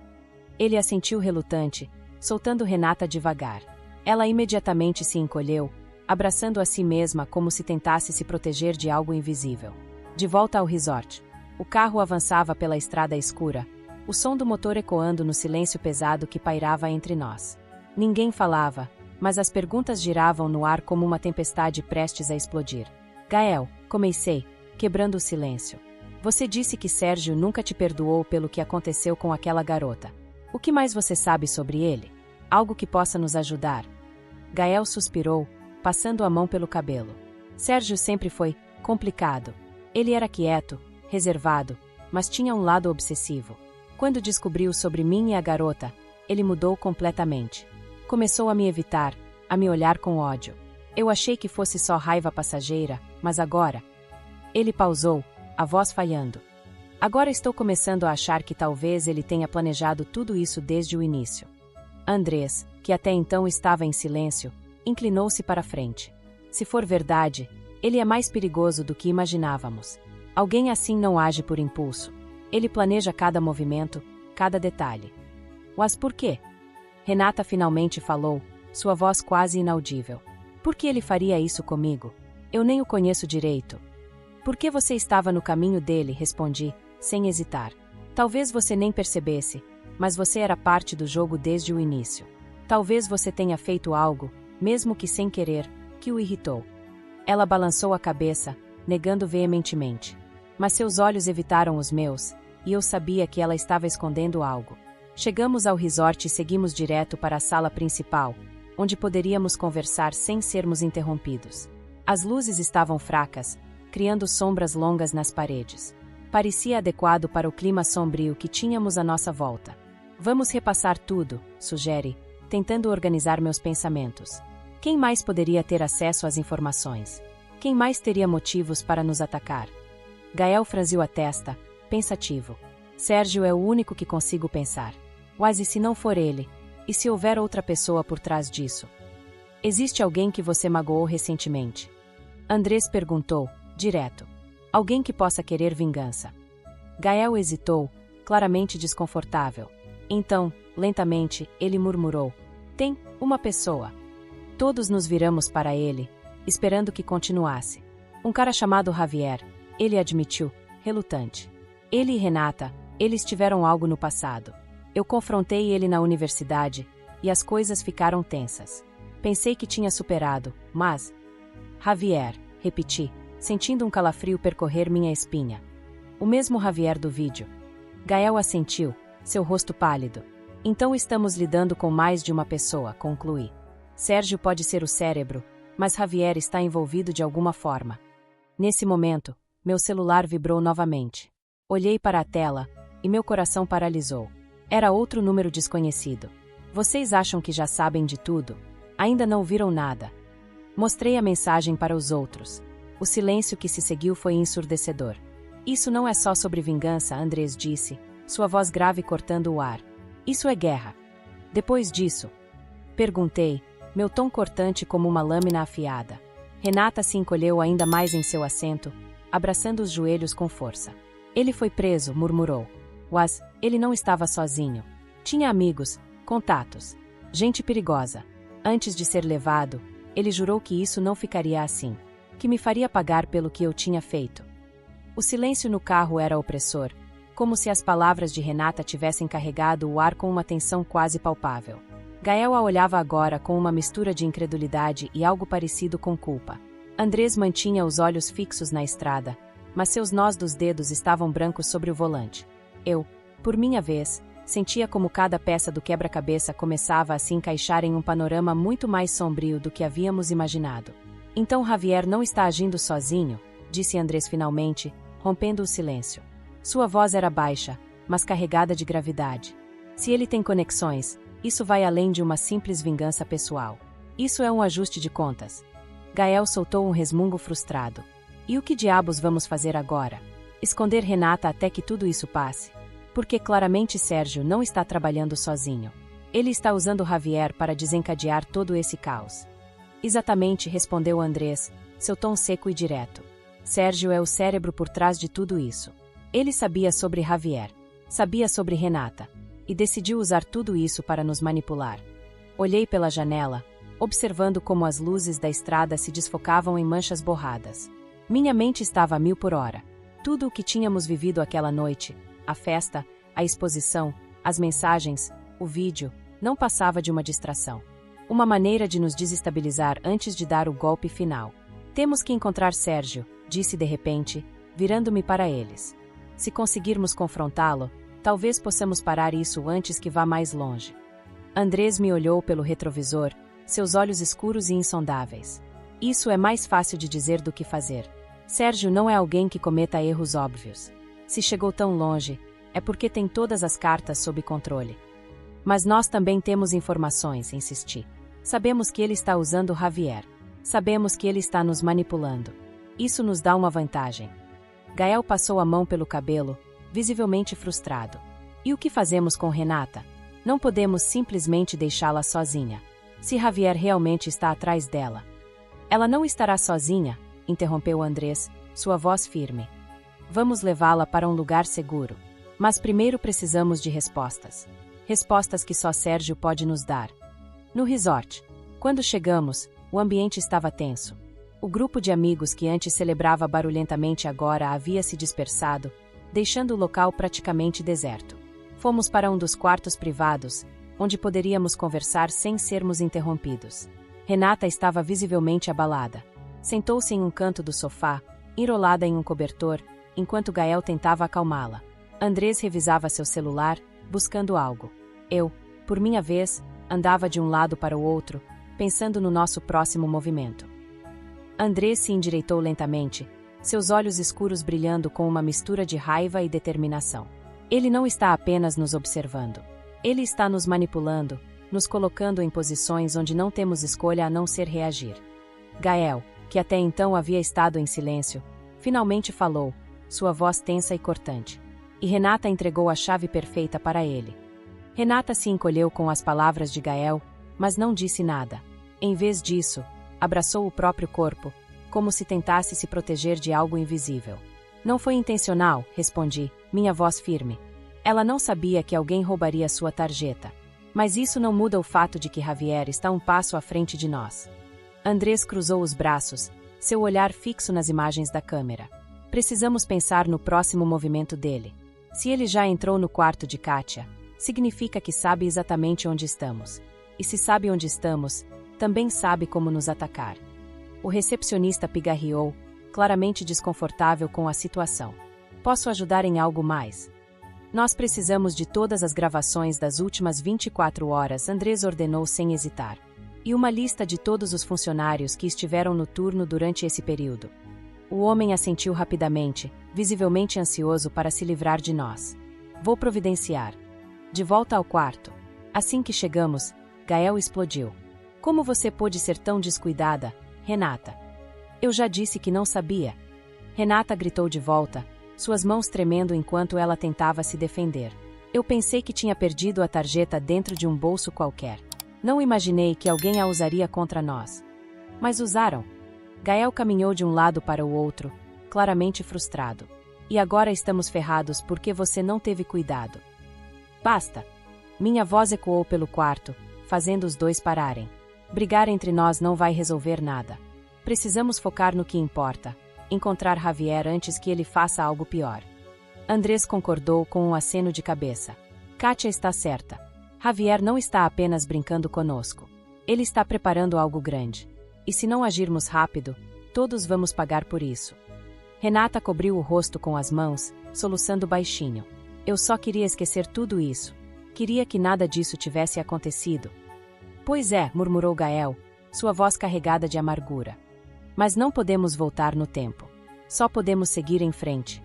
Ele assentiu relutante, soltando Renata devagar. Ela imediatamente se encolheu, abraçando a si mesma como se tentasse se proteger de algo invisível. De volta ao resort. O carro avançava pela estrada escura, o som do motor ecoando no silêncio pesado que pairava entre nós. Ninguém falava, mas as perguntas giravam no ar como uma tempestade prestes a explodir. Gael, comecei, quebrando o silêncio. Você disse que Sérgio nunca te perdoou pelo que aconteceu com aquela garota. O que mais você sabe sobre ele? Algo que possa nos ajudar? Gael suspirou, passando a mão pelo cabelo. Sérgio sempre foi complicado. Ele era quieto, reservado, mas tinha um lado obsessivo. Quando descobriu sobre mim e a garota, ele mudou completamente. Começou a me evitar, a me olhar com ódio. Eu achei que fosse só raiva passageira, mas agora... Ele pausou, a voz falhando. Agora estou começando a achar que talvez ele tenha planejado tudo isso desde o início. Andrés, que até então estava em silêncio, inclinou-se para frente. Se for verdade, ele é mais perigoso do que imaginávamos. Alguém assim não age por impulso. Ele planeja cada movimento, cada detalhe. Mas por quê? Renata finalmente falou, sua voz quase inaudível. Por que ele faria isso comigo? Eu nem o conheço direito. Por que você estava no caminho dele? Respondi, sem hesitar. Talvez você nem percebesse, mas você era parte do jogo desde o início. Talvez você tenha feito algo, mesmo que sem querer, que o irritou. Ela balançou a cabeça, negando veementemente. Mas seus olhos evitaram os meus, e eu sabia que ela estava escondendo algo. Chegamos ao resort e seguimos direto para a sala principal, onde poderíamos conversar sem sermos interrompidos. As luzes estavam fracas, criando sombras longas nas paredes. Parecia adequado para o clima sombrio que tínhamos à nossa volta. Vamos repassar tudo, sugere, tentando organizar meus pensamentos. Quem mais poderia ter acesso às informações? Quem mais teria motivos para nos atacar? Gael franziu a testa, pensativo. Sérgio é o único que consigo pensar. Mas e se não for ele? E se houver outra pessoa por trás disso? Existe alguém que você magoou recentemente? Andrés perguntou, direto. Alguém que possa querer vingança. Gael hesitou, claramente desconfortável. Então, lentamente, ele murmurou. Tem uma pessoa. Todos nos viramos para ele, esperando que continuasse. Um cara chamado Javier, ele admitiu, relutante. Ele e Renata, eles tiveram algo no passado. Eu confrontei ele na universidade, e as coisas ficaram tensas. Pensei que tinha superado, mas... Javier, repeti, sentindo um calafrio percorrer minha espinha. O mesmo Javier do vídeo. Gael assentiu, seu rosto pálido. Então estamos lidando com mais de uma pessoa, concluí. Sérgio pode ser o cérebro, mas Javier está envolvido de alguma forma. Nesse momento, meu celular vibrou novamente. Olhei para a tela, e meu coração paralisou. Era outro número desconhecido. Vocês acham que já sabem de tudo? Ainda não viram nada. Mostrei a mensagem para os outros. O silêncio que se seguiu foi ensurdecedor. Isso não é só sobre vingança, Andrés disse, sua voz grave cortando o ar. Isso é guerra. Depois disso? Perguntei, meu tom cortante como uma lâmina afiada. Renata se encolheu ainda mais em seu assento, abraçando os joelhos com força. Ele foi preso, murmurou. Mas ele não estava sozinho. Tinha amigos, contatos, gente perigosa. Antes de ser levado, ele jurou que isso não ficaria assim, que me faria pagar pelo que eu tinha feito. O silêncio no carro era opressor, como se as palavras de Renata tivessem carregado o ar com uma tensão quase palpável. Gael a olhava agora com uma mistura de incredulidade e algo parecido com culpa. Andrés mantinha os olhos fixos na estrada, mas seus nós dos dedos estavam brancos sobre o volante. Eu, por minha vez, sentia como cada peça do quebra-cabeça começava a se encaixar em um panorama muito mais sombrio do que havíamos imaginado. Então Javier não está agindo sozinho, disse Andrés finalmente, rompendo o silêncio. Sua voz era baixa, mas carregada de gravidade. Se ele tem conexões, isso vai além de uma simples vingança pessoal. Isso é um ajuste de contas. Gael soltou um resmungo frustrado. E o que diabos vamos fazer agora? Esconder Renata até que tudo isso passe? Porque claramente Sérgio não está trabalhando sozinho. Ele está usando Javier para desencadear todo esse caos. Exatamente, respondeu Andrés, seu tom seco e direto. Sérgio é o cérebro por trás de tudo isso. Ele sabia sobre Javier, sabia sobre Renata, e decidiu usar tudo isso para nos manipular. Olhei pela janela, observando como as luzes da estrada se desfocavam em manchas borradas. Minha mente estava a 1000 por hora. Tudo o que tínhamos vivido aquela noite, a festa, a exposição, as mensagens, o vídeo, não passava de uma distração. Uma maneira de nos desestabilizar antes de dar o golpe final. Temos que encontrar Sérgio, disse de repente, virando-me para eles. Se conseguirmos confrontá-lo, talvez possamos parar isso antes que vá mais longe. Andrés me olhou pelo retrovisor, seus olhos escuros e insondáveis. Isso é mais fácil de dizer do que fazer. Sérgio não é alguém que cometa erros óbvios. Se chegou tão longe, é porque tem todas as cartas sob controle. Mas nós também temos informações, insisti. Sabemos que ele está usando Javier. Sabemos que ele está nos manipulando. Isso nos dá uma vantagem. Gael passou a mão pelo cabelo, visivelmente frustrado. E o que fazemos com Renata? Não podemos simplesmente deixá-la sozinha. Se Javier realmente está atrás dela. Ela não estará sozinha, interrompeu Andrés, sua voz firme. Vamos levá-la para um lugar seguro. Mas primeiro precisamos de respostas. Respostas que só Sérgio pode nos dar. No resort. Quando chegamos, o ambiente estava tenso. O grupo de amigos que antes celebrava barulhentamente agora havia se dispersado, deixando o local praticamente deserto. Fomos para um dos quartos privados, onde poderíamos conversar sem sermos interrompidos. Renata estava visivelmente abalada. Sentou-se em um canto do sofá, enrolada em um cobertor, enquanto Gael tentava acalmá-la. Andrés revisava seu celular, buscando algo. Eu, por minha vez, andava de um lado para o outro, pensando no nosso próximo movimento. Andrés se endireitou lentamente, seus olhos escuros brilhando com uma mistura de raiva e determinação. Ele não está apenas nos observando. Ele está nos manipulando, nos colocando em posições onde não temos escolha a não ser reagir. Gael, que até então havia estado em silêncio, finalmente falou, sua voz tensa e cortante. E Renata entregou a chave perfeita para ele. Renata se encolheu com as palavras de Gael, mas não disse nada. Em vez disso, abraçou o próprio corpo, como se tentasse se proteger de algo invisível. Não foi intencional, respondi, minha voz firme. Ela não sabia que alguém roubaria sua tarjeta. Mas isso não muda o fato de que Javier está um passo à frente de nós. Andrés cruzou os braços, seu olhar fixo nas imagens da câmera. Precisamos pensar no próximo movimento dele. Se ele já entrou no quarto de Kátia, significa que sabe exatamente onde estamos. E se sabe onde estamos, também sabe como nos atacar. O recepcionista pigarreou, claramente desconfortável com a situação. Posso ajudar em algo mais? Nós precisamos de todas as gravações das últimas 24 horas, Andrés ordenou sem hesitar. E uma lista de todos os funcionários que estiveram no turno durante esse período. O homem assentiu rapidamente, visivelmente ansioso para se livrar de nós. Vou providenciar. De volta ao quarto. Assim que chegamos, Gael explodiu. Como você pôde ser tão descuidada? Renata. Eu já disse que não sabia. Renata gritou de volta, suas mãos tremendo enquanto ela tentava se defender. Eu pensei que tinha perdido a tarjeta dentro de um bolso qualquer. Não imaginei que alguém a usaria contra nós. Mas usaram. Gael caminhou de um lado para o outro, claramente frustrado. E agora estamos ferrados porque você não teve cuidado. Basta. Minha voz ecoou pelo quarto, fazendo os dois pararem. Brigar entre nós não vai resolver nada. Precisamos focar no que importa. Encontrar Javier antes que ele faça algo pior. Andrés concordou com um aceno de cabeça. Kátia está certa. Javier não está apenas brincando conosco. Ele está preparando algo grande. E se não agirmos rápido, todos vamos pagar por isso. Renata cobriu o rosto com as mãos, soluçando baixinho. Eu só queria esquecer tudo isso. Queria que nada disso tivesse acontecido. Pois é, murmurou Gael, sua voz carregada de amargura. Mas não podemos voltar no tempo. Só podemos seguir em frente.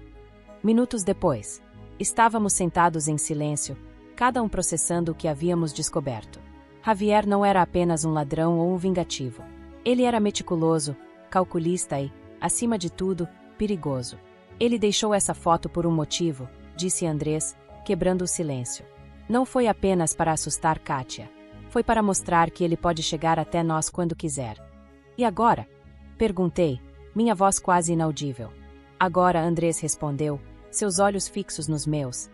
Minutos depois, estávamos sentados em silêncio, cada um processando o que havíamos descoberto. Javier não era apenas um ladrão ou um vingativo. Ele era meticuloso, calculista e, acima de tudo, perigoso. Ele deixou essa foto por um motivo, disse Andrés, quebrando o silêncio. Não foi apenas para assustar Kátia. Foi para mostrar que ele pode chegar até nós quando quiser. E agora? Perguntei, minha voz quase inaudível. Agora, Andrés respondeu, seus olhos fixos nos meus.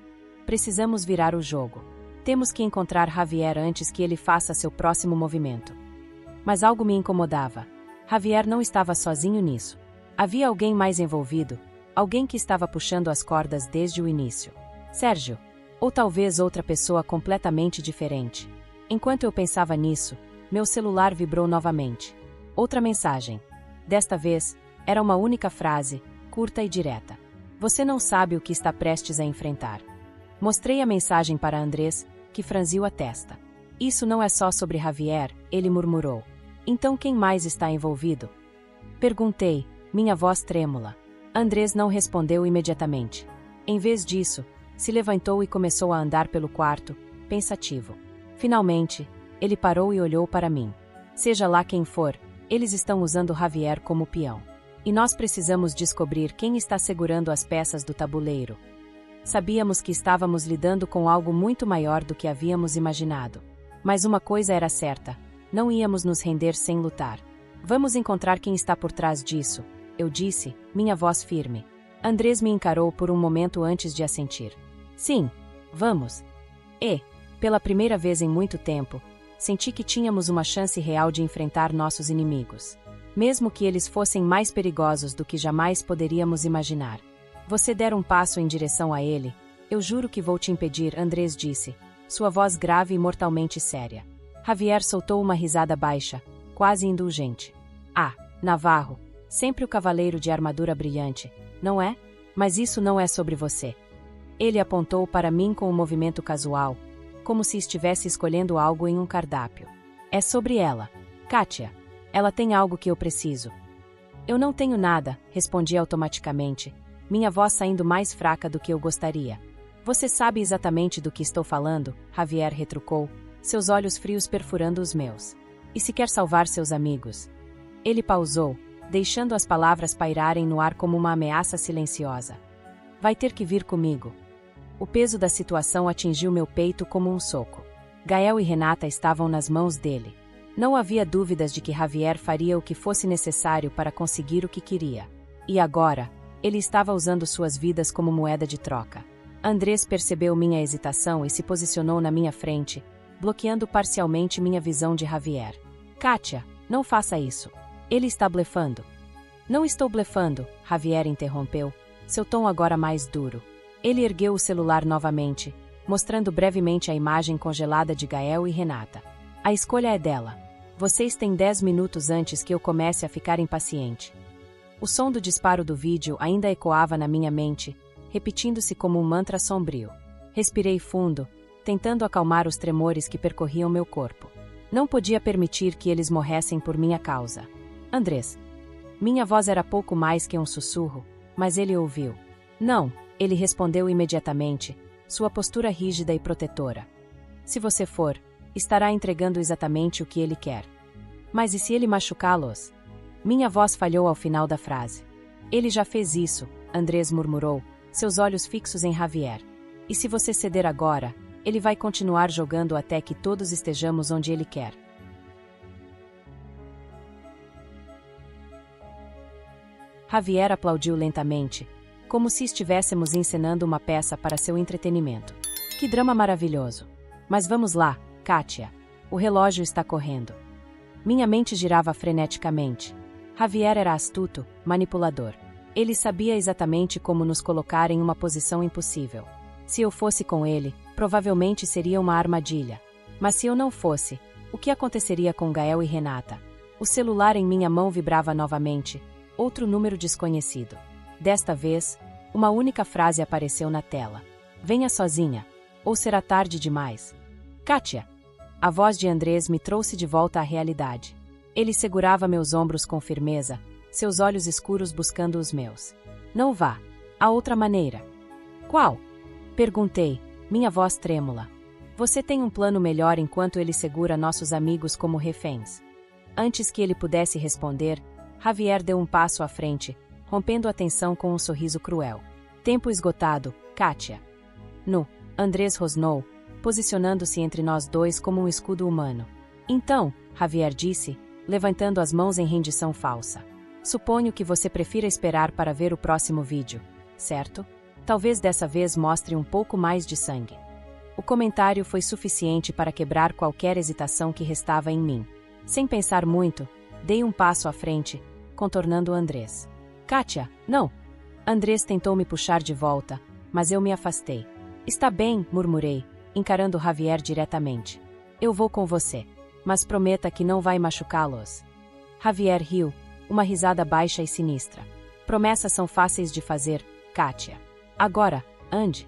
Precisamos virar o jogo. Temos que encontrar Javier antes que ele faça seu próximo movimento. Mas algo me incomodava. Javier não estava sozinho nisso. Havia alguém mais envolvido, alguém que estava puxando as cordas desde o início. Sérgio. Ou talvez outra pessoa completamente diferente. Enquanto eu pensava nisso, meu celular vibrou novamente. Outra mensagem. Desta vez, era uma única frase, curta e direta. Você não sabe o que está prestes a enfrentar. Mostrei a mensagem para Andrés, que franziu a testa. Isso não é só sobre Javier, ele murmurou. Então quem mais está envolvido? Perguntei, minha voz trêmula. Andrés não respondeu imediatamente. Em vez disso, se levantou e começou a andar pelo quarto, pensativo. Finalmente, ele parou e olhou para mim. Seja lá quem for, eles estão usando Javier como peão. E nós precisamos descobrir quem está segurando as peças do tabuleiro. Sabíamos que estávamos lidando com algo muito maior do que havíamos imaginado. Mas uma coisa era certa, não íamos nos render sem lutar. Vamos encontrar quem está por trás disso, eu disse, minha voz firme. Andrés me encarou por um momento antes de assentir. Sim, vamos. E, pela primeira vez em muito tempo, senti que tínhamos uma chance real de enfrentar nossos inimigos. Mesmo que eles fossem mais perigosos do que jamais poderíamos imaginar. Você der um passo em direção a ele, eu juro que vou te impedir, Andrés disse, sua voz grave e mortalmente séria. Javier soltou uma risada baixa, quase indulgente. Ah, Navarro, sempre o cavaleiro de armadura brilhante, não é? Mas isso não é sobre você. Ele apontou para mim com um movimento casual, como se estivesse escolhendo algo em um cardápio. É sobre ela, Kátia. Ela tem algo que eu preciso. Eu não tenho nada, respondi automaticamente, minha voz saindo mais fraca do que eu gostaria. Você sabe exatamente do que estou falando, Javier retrucou, seus olhos frios perfurando os meus. E se quer salvar seus amigos? Ele pausou, deixando as palavras pairarem no ar como uma ameaça silenciosa. Vai ter que vir comigo. O peso da situação atingiu meu peito como um soco. Gael e Renata estavam nas mãos dele. Não havia dúvidas de que Javier faria o que fosse necessário para conseguir o que queria. E agora, ele estava usando suas vidas como moeda de troca. Andrés percebeu minha hesitação e se posicionou na minha frente, bloqueando parcialmente minha visão de Javier. Kátia, não faça isso. Ele está blefando. Não estou blefando, Javier interrompeu, seu tom agora mais duro. Ele ergueu o celular novamente, mostrando brevemente a imagem congelada de Gael e Renata. A escolha é dela. Vocês têm 10 minutos antes que eu comece a ficar impaciente. O som do disparo do vídeo ainda ecoava na minha mente, repetindo-se como um mantra sombrio. Respirei fundo, tentando acalmar os tremores que percorriam meu corpo. Não podia permitir que eles morressem por minha causa. Andrés. Minha voz era pouco mais que um sussurro, mas ele ouviu. Não, ele respondeu imediatamente, sua postura rígida e protetora. Se você for, estará entregando exatamente o que ele quer. Mas e se ele machucá-los? Minha voz falhou ao final da frase. Ele já fez isso, Andrés murmurou, seus olhos fixos em Javier. E se você ceder agora, ele vai continuar jogando até que todos estejamos onde ele quer. Javier aplaudiu lentamente, como se estivéssemos encenando uma peça para seu entretenimento. Que drama maravilhoso! Mas vamos lá, Kátia. O relógio está correndo. Minha mente girava freneticamente. Javier era astuto, manipulador. Ele sabia exatamente como nos colocar em uma posição impossível. Se eu fosse com ele, provavelmente seria uma armadilha. Mas se eu não fosse, o que aconteceria com Gael e Renata? O celular em minha mão vibrava novamente. Outro número desconhecido. Desta vez, uma única frase apareceu na tela. Venha sozinha, ou será tarde demais. Kátia! A voz de Andrés me trouxe de volta à realidade. Ele segurava meus ombros com firmeza, seus olhos escuros buscando os meus. Não vá. Há outra maneira. Qual? Perguntei, minha voz trêmula. Você tem um plano melhor enquanto ele segura nossos amigos como reféns. Antes que ele pudesse responder, Javier deu um passo à frente, rompendo a tensão com um sorriso cruel. Tempo esgotado, Kátia. Nu, Andrés rosnou, posicionando-se entre nós dois como um escudo humano. Então, Javier disse, levantando as mãos em rendição falsa. Suponho que você prefira esperar para ver o próximo vídeo, certo? Talvez dessa vez mostre um pouco mais de sangue. O comentário foi suficiente para quebrar qualquer hesitação que restava em mim. Sem pensar muito, dei um passo à frente, contornando Andrés. Kátia, não! Andrés tentou me puxar de volta, mas eu me afastei. Está bem, murmurei, encarando Javier diretamente. Eu vou com você, mas prometa que não vai machucá-los. Javier riu, uma risada baixa e sinistra. Promessas são fáceis de fazer, Kátia. Agora, ande.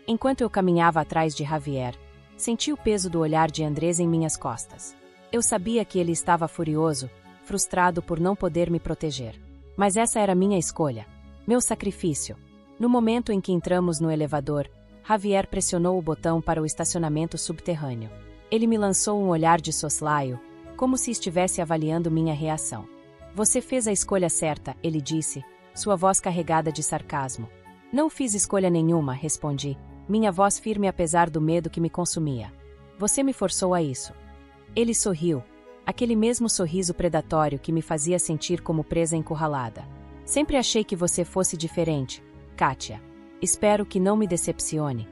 Enquanto eu caminhava atrás de Javier, senti o peso do olhar de Andrés em minhas costas. Eu sabia que ele estava furioso, frustrado por não poder me proteger. Mas essa era minha escolha, meu sacrifício. No momento em que entramos no elevador, Javier pressionou o botão para o estacionamento subterrâneo. Ele me lançou um olhar de soslaio, como se estivesse avaliando minha reação. Você fez a escolha certa, ele disse, sua voz carregada de sarcasmo. Não fiz escolha nenhuma, respondi, minha voz firme apesar do medo que me consumia. Você me forçou a isso. Ele sorriu, aquele mesmo sorriso predatório que me fazia sentir como presa encurralada. Sempre achei que você fosse diferente, Kátia. Espero que não me decepcione.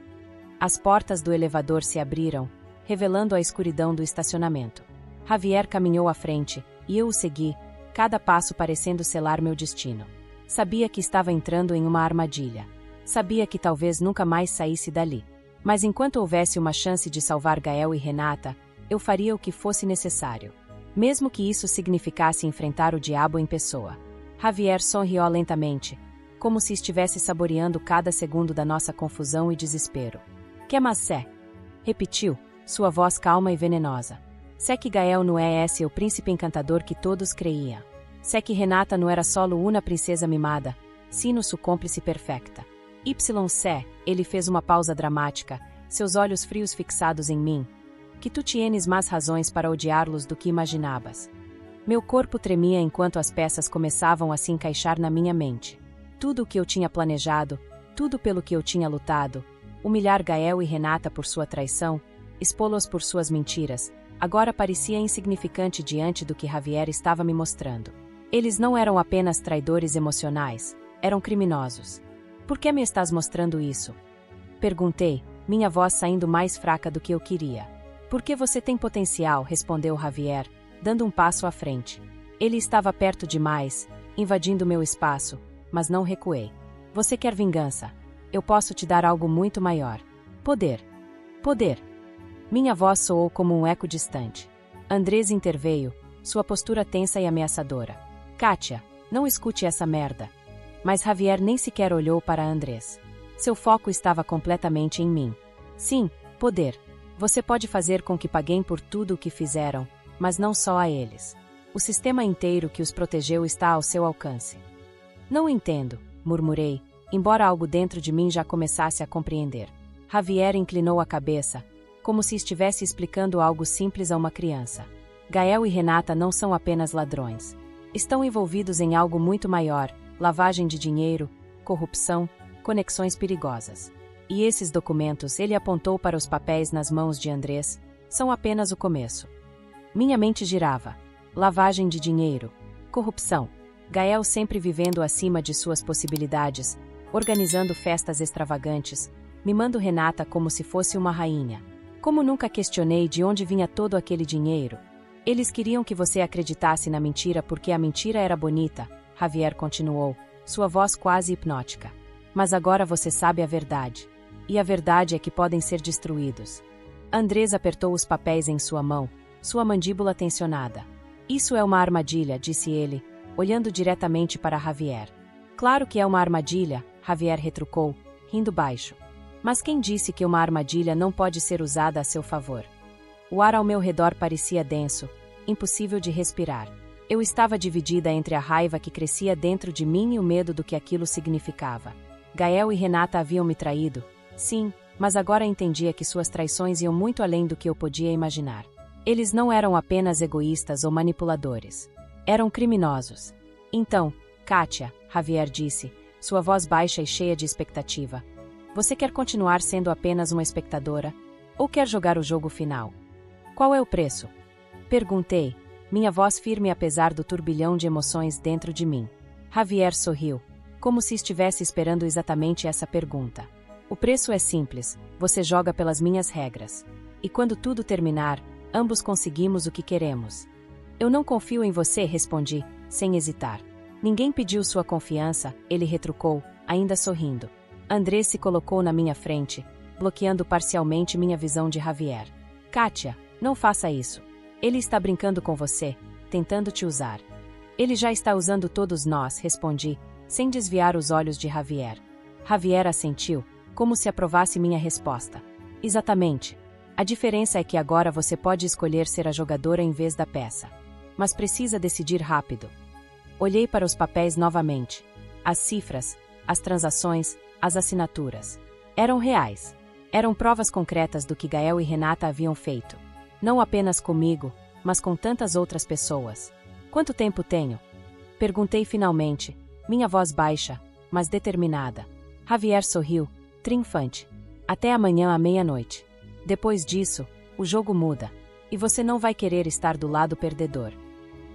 As portas do elevador se abriram, revelando a escuridão do estacionamento. Javier caminhou à frente, e eu o segui, cada passo parecendo selar meu destino. Sabia que estava entrando em uma armadilha. Sabia que talvez nunca mais saísse dali. Mas enquanto houvesse uma chance de salvar Gael e Renata, eu faria o que fosse necessário. Mesmo que isso significasse enfrentar o diabo em pessoa. Javier sorriu lentamente, como se estivesse saboreando cada segundo da nossa confusão e desespero. Que macé? Repetiu, sua voz calma e venenosa. Sé que Gael não é esse o príncipe encantador que todos creiam. Sé que Renata não era solo uma princesa mimada, sino sua cúmplice perfecta. Sé, ele fez uma pausa dramática, seus olhos frios fixados em mim. Que tu tienes mais razões para odiá-los do que imaginabas. Meu corpo tremia enquanto as peças começavam a se encaixar na minha mente. Tudo o que eu tinha planejado, tudo pelo que eu tinha lutado, humilhar Gael e Renata por sua traição, expô-los por suas mentiras, agora parecia insignificante diante do que Javier estava me mostrando. Eles não eram apenas traidores emocionais, eram criminosos. Por que me estás mostrando isso? Perguntei, minha voz saindo mais fraca do que eu queria. Porque você tem potencial, respondeu Javier, dando um passo à frente. Ele estava perto demais, invadindo meu espaço, mas não recuei. Você quer vingança? Eu posso te dar algo muito maior. Poder. Poder. Minha voz soou como um eco distante. Andrés interveio, sua postura tensa e ameaçadora. Kátia, não escute essa merda. Mas Javier nem sequer olhou para Andrés. Seu foco estava completamente em mim. Sim, poder. Você pode fazer com que paguem por tudo o que fizeram, mas não só a eles. O sistema inteiro que os protegeu está ao seu alcance. Não entendo, murmurei, embora algo dentro de mim já começasse a compreender. Javier inclinou a cabeça, como se estivesse explicando algo simples a uma criança. Gael e Renata não são apenas ladrões. Estão envolvidos em algo muito maior: lavagem de dinheiro, corrupção, conexões perigosas. E esses documentos, ele apontou para os papéis nas mãos de Andrés, são apenas o começo. Minha mente girava. Lavagem de dinheiro, corrupção. Gael sempre vivendo acima de suas possibilidades, organizando festas extravagantes, mimando Renata como se fosse uma rainha. Como nunca questionei de onde vinha todo aquele dinheiro. Eles queriam que você acreditasse na mentira porque a mentira era bonita, Javier continuou, sua voz quase hipnótica. Mas agora você sabe a verdade. E a verdade é que podem ser destruídos. Andrés apertou os papéis em sua mão, sua mandíbula tensionada. Isso é uma armadilha, disse ele, olhando diretamente para Javier. Claro que é uma armadilha, Javier retrucou, rindo baixo. Mas quem disse que uma armadilha não pode ser usada a seu favor? O ar ao meu redor parecia denso, impossível de respirar. Eu estava dividida entre a raiva que crescia dentro de mim e o medo do que aquilo significava. Gael e Renata haviam me traído, sim, mas agora entendia que suas traições iam muito além do que eu podia imaginar. Eles não eram apenas egoístas ou manipuladores. Eram criminosos. Então, Kátia, Javier disse, sua voz baixa e cheia de expectativa. Você quer continuar sendo apenas uma espectadora? Ou quer jogar o jogo final? Qual é o preço? Perguntei, minha voz firme apesar do turbilhão de emoções dentro de mim. Javier sorriu, como se estivesse esperando exatamente essa pergunta. O preço é simples, você joga pelas minhas regras. E quando tudo terminar, ambos conseguimos o que queremos. Eu não confio em você, respondi, sem hesitar. Ninguém pediu sua confiança, ele retrucou, ainda sorrindo. Andrés se colocou na minha frente, bloqueando parcialmente minha visão de Javier. Kátia, não faça isso. Ele está brincando com você, tentando te usar. Ele já está usando todos nós, respondi, sem desviar os olhos de Javier. Javier assentiu, como se aprovasse minha resposta. Exatamente. A diferença é que agora você pode escolher ser a jogadora em vez da peça. Mas precisa decidir rápido. Olhei para os papéis novamente. As cifras, as transações, as assinaturas. Eram reais. Eram provas concretas do que Gael e Renata haviam feito. Não apenas comigo, mas com tantas outras pessoas. Quanto tempo tenho? Perguntei finalmente, minha voz baixa, mas determinada. Javier sorriu, triunfante. Até amanhã à meia-noite. Depois disso, o jogo muda, e você não vai querer estar do lado perdedor.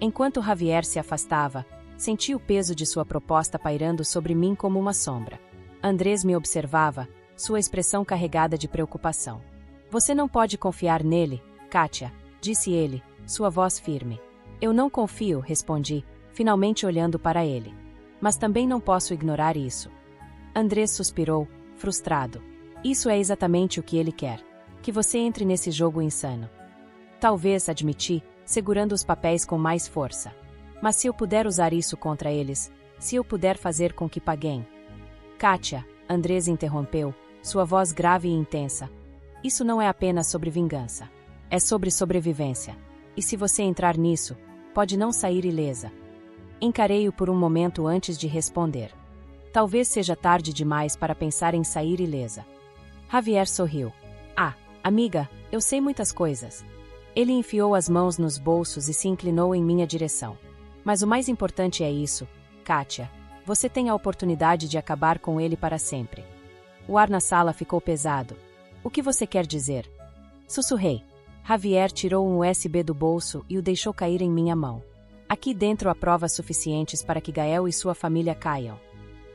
Enquanto Javier se afastava, senti o peso de sua proposta pairando sobre mim como uma sombra. Andrés me observava, sua expressão carregada de preocupação. Você não pode confiar nele, Kátia, disse ele, sua voz firme. Eu não confio, respondi, finalmente olhando para ele. Mas também não posso ignorar isso. Andrés suspirou, frustrado. Isso é exatamente o que ele quer. Que você entre nesse jogo insano. Talvez, admiti, segurando os papéis com mais força. Mas se eu puder usar isso contra eles, se eu puder fazer com que paguem. Kátia, Andrés interrompeu, sua voz grave e intensa. Isso não é apenas sobre vingança. É sobre sobrevivência. E se você entrar nisso, pode não sair ilesa. Encarei-o por um momento antes de responder. Talvez seja tarde demais para pensar em sair ilesa. Javier sorriu. Ah, amiga, eu sei muitas coisas. Ele enfiou as mãos nos bolsos e se inclinou em minha direção. Mas o mais importante é isso, Kátia. Você tem a oportunidade de acabar com ele para sempre. O ar na sala ficou pesado. O que você quer dizer? Sussurrei. Javier tirou um USB do bolso e o deixou cair em minha mão. Aqui dentro há provas suficientes para que Gael e sua família caiam.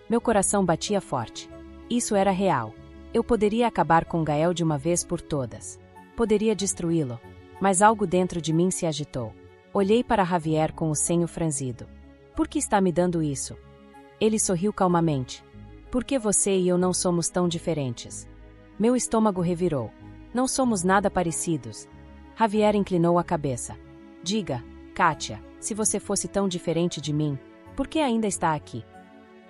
Meu coração batia forte. Isso era real. Eu poderia acabar com Gael de uma vez por todas. Poderia destruí-lo. Mas algo dentro de mim se agitou. Olhei para Javier com o senho franzido. Por que está me dando isso? Ele sorriu calmamente. Por que você e eu não somos tão diferentes? Meu estômago revirou. Não somos nada parecidos. Javier inclinou a cabeça. Diga, Kátia, se você fosse tão diferente de mim, por que ainda está aqui?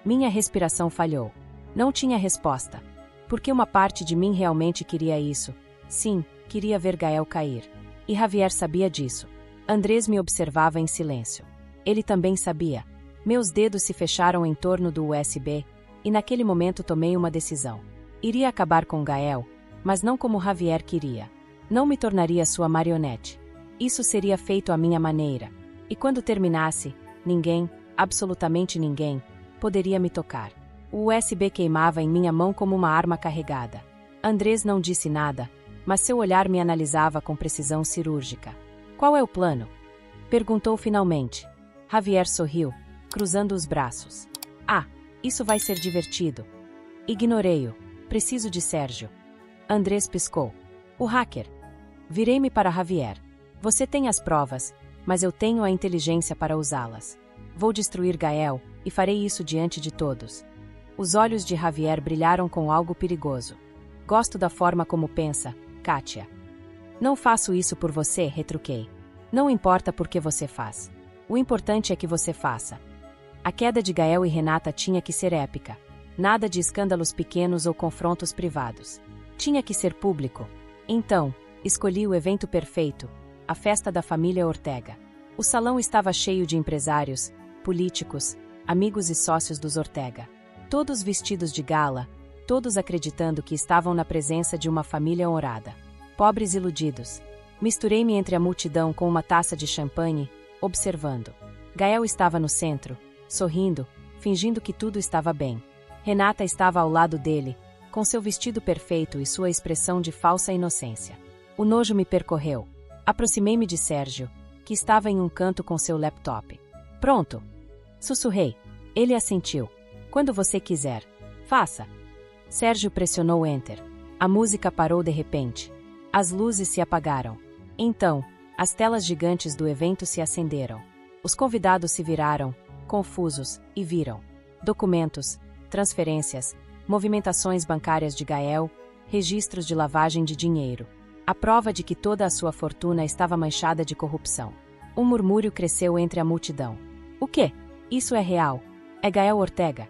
Minha respiração falhou. Não tinha resposta. Porque uma parte de mim realmente queria isso. Sim, queria ver Gael cair. E Javier sabia disso. Andrés me observava em silêncio. Ele também sabia. Meus dedos se fecharam em torno do USB, e naquele momento tomei uma decisão. Iria acabar com Gael, mas não como Javier queria. Não me tornaria sua marionete. Isso seria feito à minha maneira. E quando terminasse, ninguém, absolutamente ninguém, poderia me tocar. O USB queimava em minha mão como uma arma carregada. Andrés não disse nada, mas seu olhar me analisava com precisão cirúrgica. Qual é o plano? Perguntou finalmente. Javier sorriu, cruzando os braços. Ah, isso vai ser divertido. Ignorei-o. Preciso de Sérgio. Andrés piscou. O hacker. Virei-me para Javier. Você tem as provas, mas eu tenho a inteligência para usá-las. Vou destruir Gael, e farei isso diante de todos. Os olhos de Javier brilharam com algo perigoso. Gosto da forma como pensa, Kátia. Não faço isso por você, retruquei. Não importa por que você faz. O importante é que você faça. A queda de Gael e Renata tinha que ser épica. Nada de escândalos pequenos ou confrontos privados. Tinha que ser público. Então, escolhi o evento perfeito, a festa da família Ortega. O salão estava cheio de empresários, políticos, amigos e sócios dos Ortega. Todos vestidos de gala, todos acreditando que estavam na presença de uma família honrada. Pobres iludidos. Misturei-me entre a multidão com uma taça de champanhe, observando. Gael estava no centro, sorrindo, fingindo que tudo estava bem. Renata estava ao lado dele, com seu vestido perfeito e sua expressão de falsa inocência. O nojo me percorreu. Aproximei-me de Sérgio, que estava em um canto com seu laptop. Pronto! Sussurrei. Ele assentiu. Quando você quiser. Faça. Sérgio pressionou Enter. A música parou de repente. As luzes se apagaram. Então, as telas gigantes do evento se acenderam. Os convidados se viraram, confusos, e viram documentos, transferências, movimentações bancárias de Gael, registros de lavagem de dinheiro. A prova de que toda a sua fortuna estava manchada de corrupção. Um murmúrio cresceu entre a multidão. O quê? Isso é real. É Gael Ortega.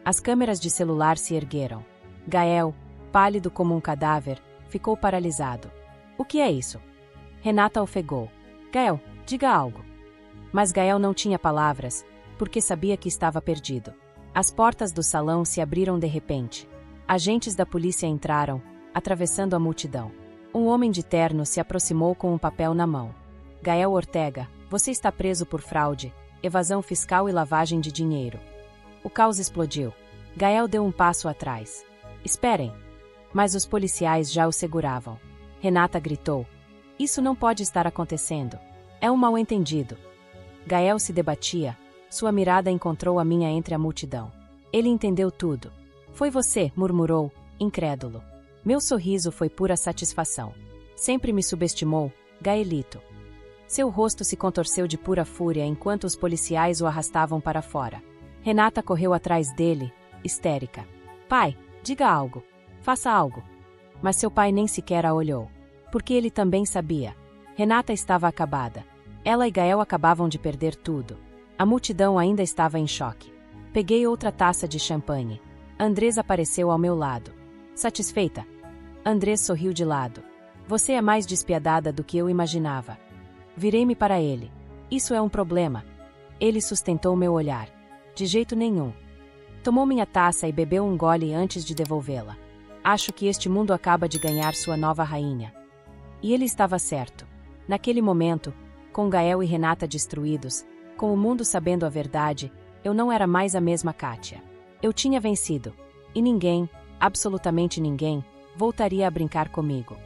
As câmeras de celular se ergueram. Gael, pálido como um cadáver, ficou paralisado. O que é isso? Renata ofegou. Gael, diga algo. Mas Gael não tinha palavras, porque sabia que estava perdido. As portas do salão se abriram de repente. Agentes da polícia entraram, atravessando a multidão. Um homem de terno se aproximou com um papel na mão. Gael Ortega, você está preso por fraude, evasão fiscal e lavagem de dinheiro. O caos explodiu. Gael deu um passo atrás. Esperem! Mas os policiais já o seguravam. Renata gritou. Isso não pode estar acontecendo. É um mal-entendido. Gael se debatia. Sua mirada encontrou a minha entre a multidão. Ele entendeu tudo. Foi você, murmurou, incrédulo. Meu sorriso foi pura satisfação. Sempre me subestimou, Gaelito. Seu rosto se contorceu de pura fúria enquanto os policiais o arrastavam para fora. Renata correu atrás dele, histérica. Pai, diga algo. Faça algo. Mas seu pai nem sequer a olhou. Porque ele também sabia. Renata estava acabada. Ela e Gael acabavam de perder tudo. A multidão ainda estava em choque. Peguei outra taça de champanhe. Andrés apareceu ao meu lado. Satisfeita? Andrés sorriu de lado. Você é mais despiadada do que eu imaginava. Virei-me para ele. Isso é um problema. Ele sustentou meu olhar. De jeito nenhum. Tomou minha taça e bebeu um gole antes de devolvê-la. Acho que este mundo acaba de ganhar sua nova rainha. E ele estava certo. Naquele momento, com Gael e Renata destruídos, com o mundo sabendo a verdade, eu não era mais a mesma Kátia. Eu tinha vencido. E ninguém, absolutamente ninguém, voltaria a brincar comigo.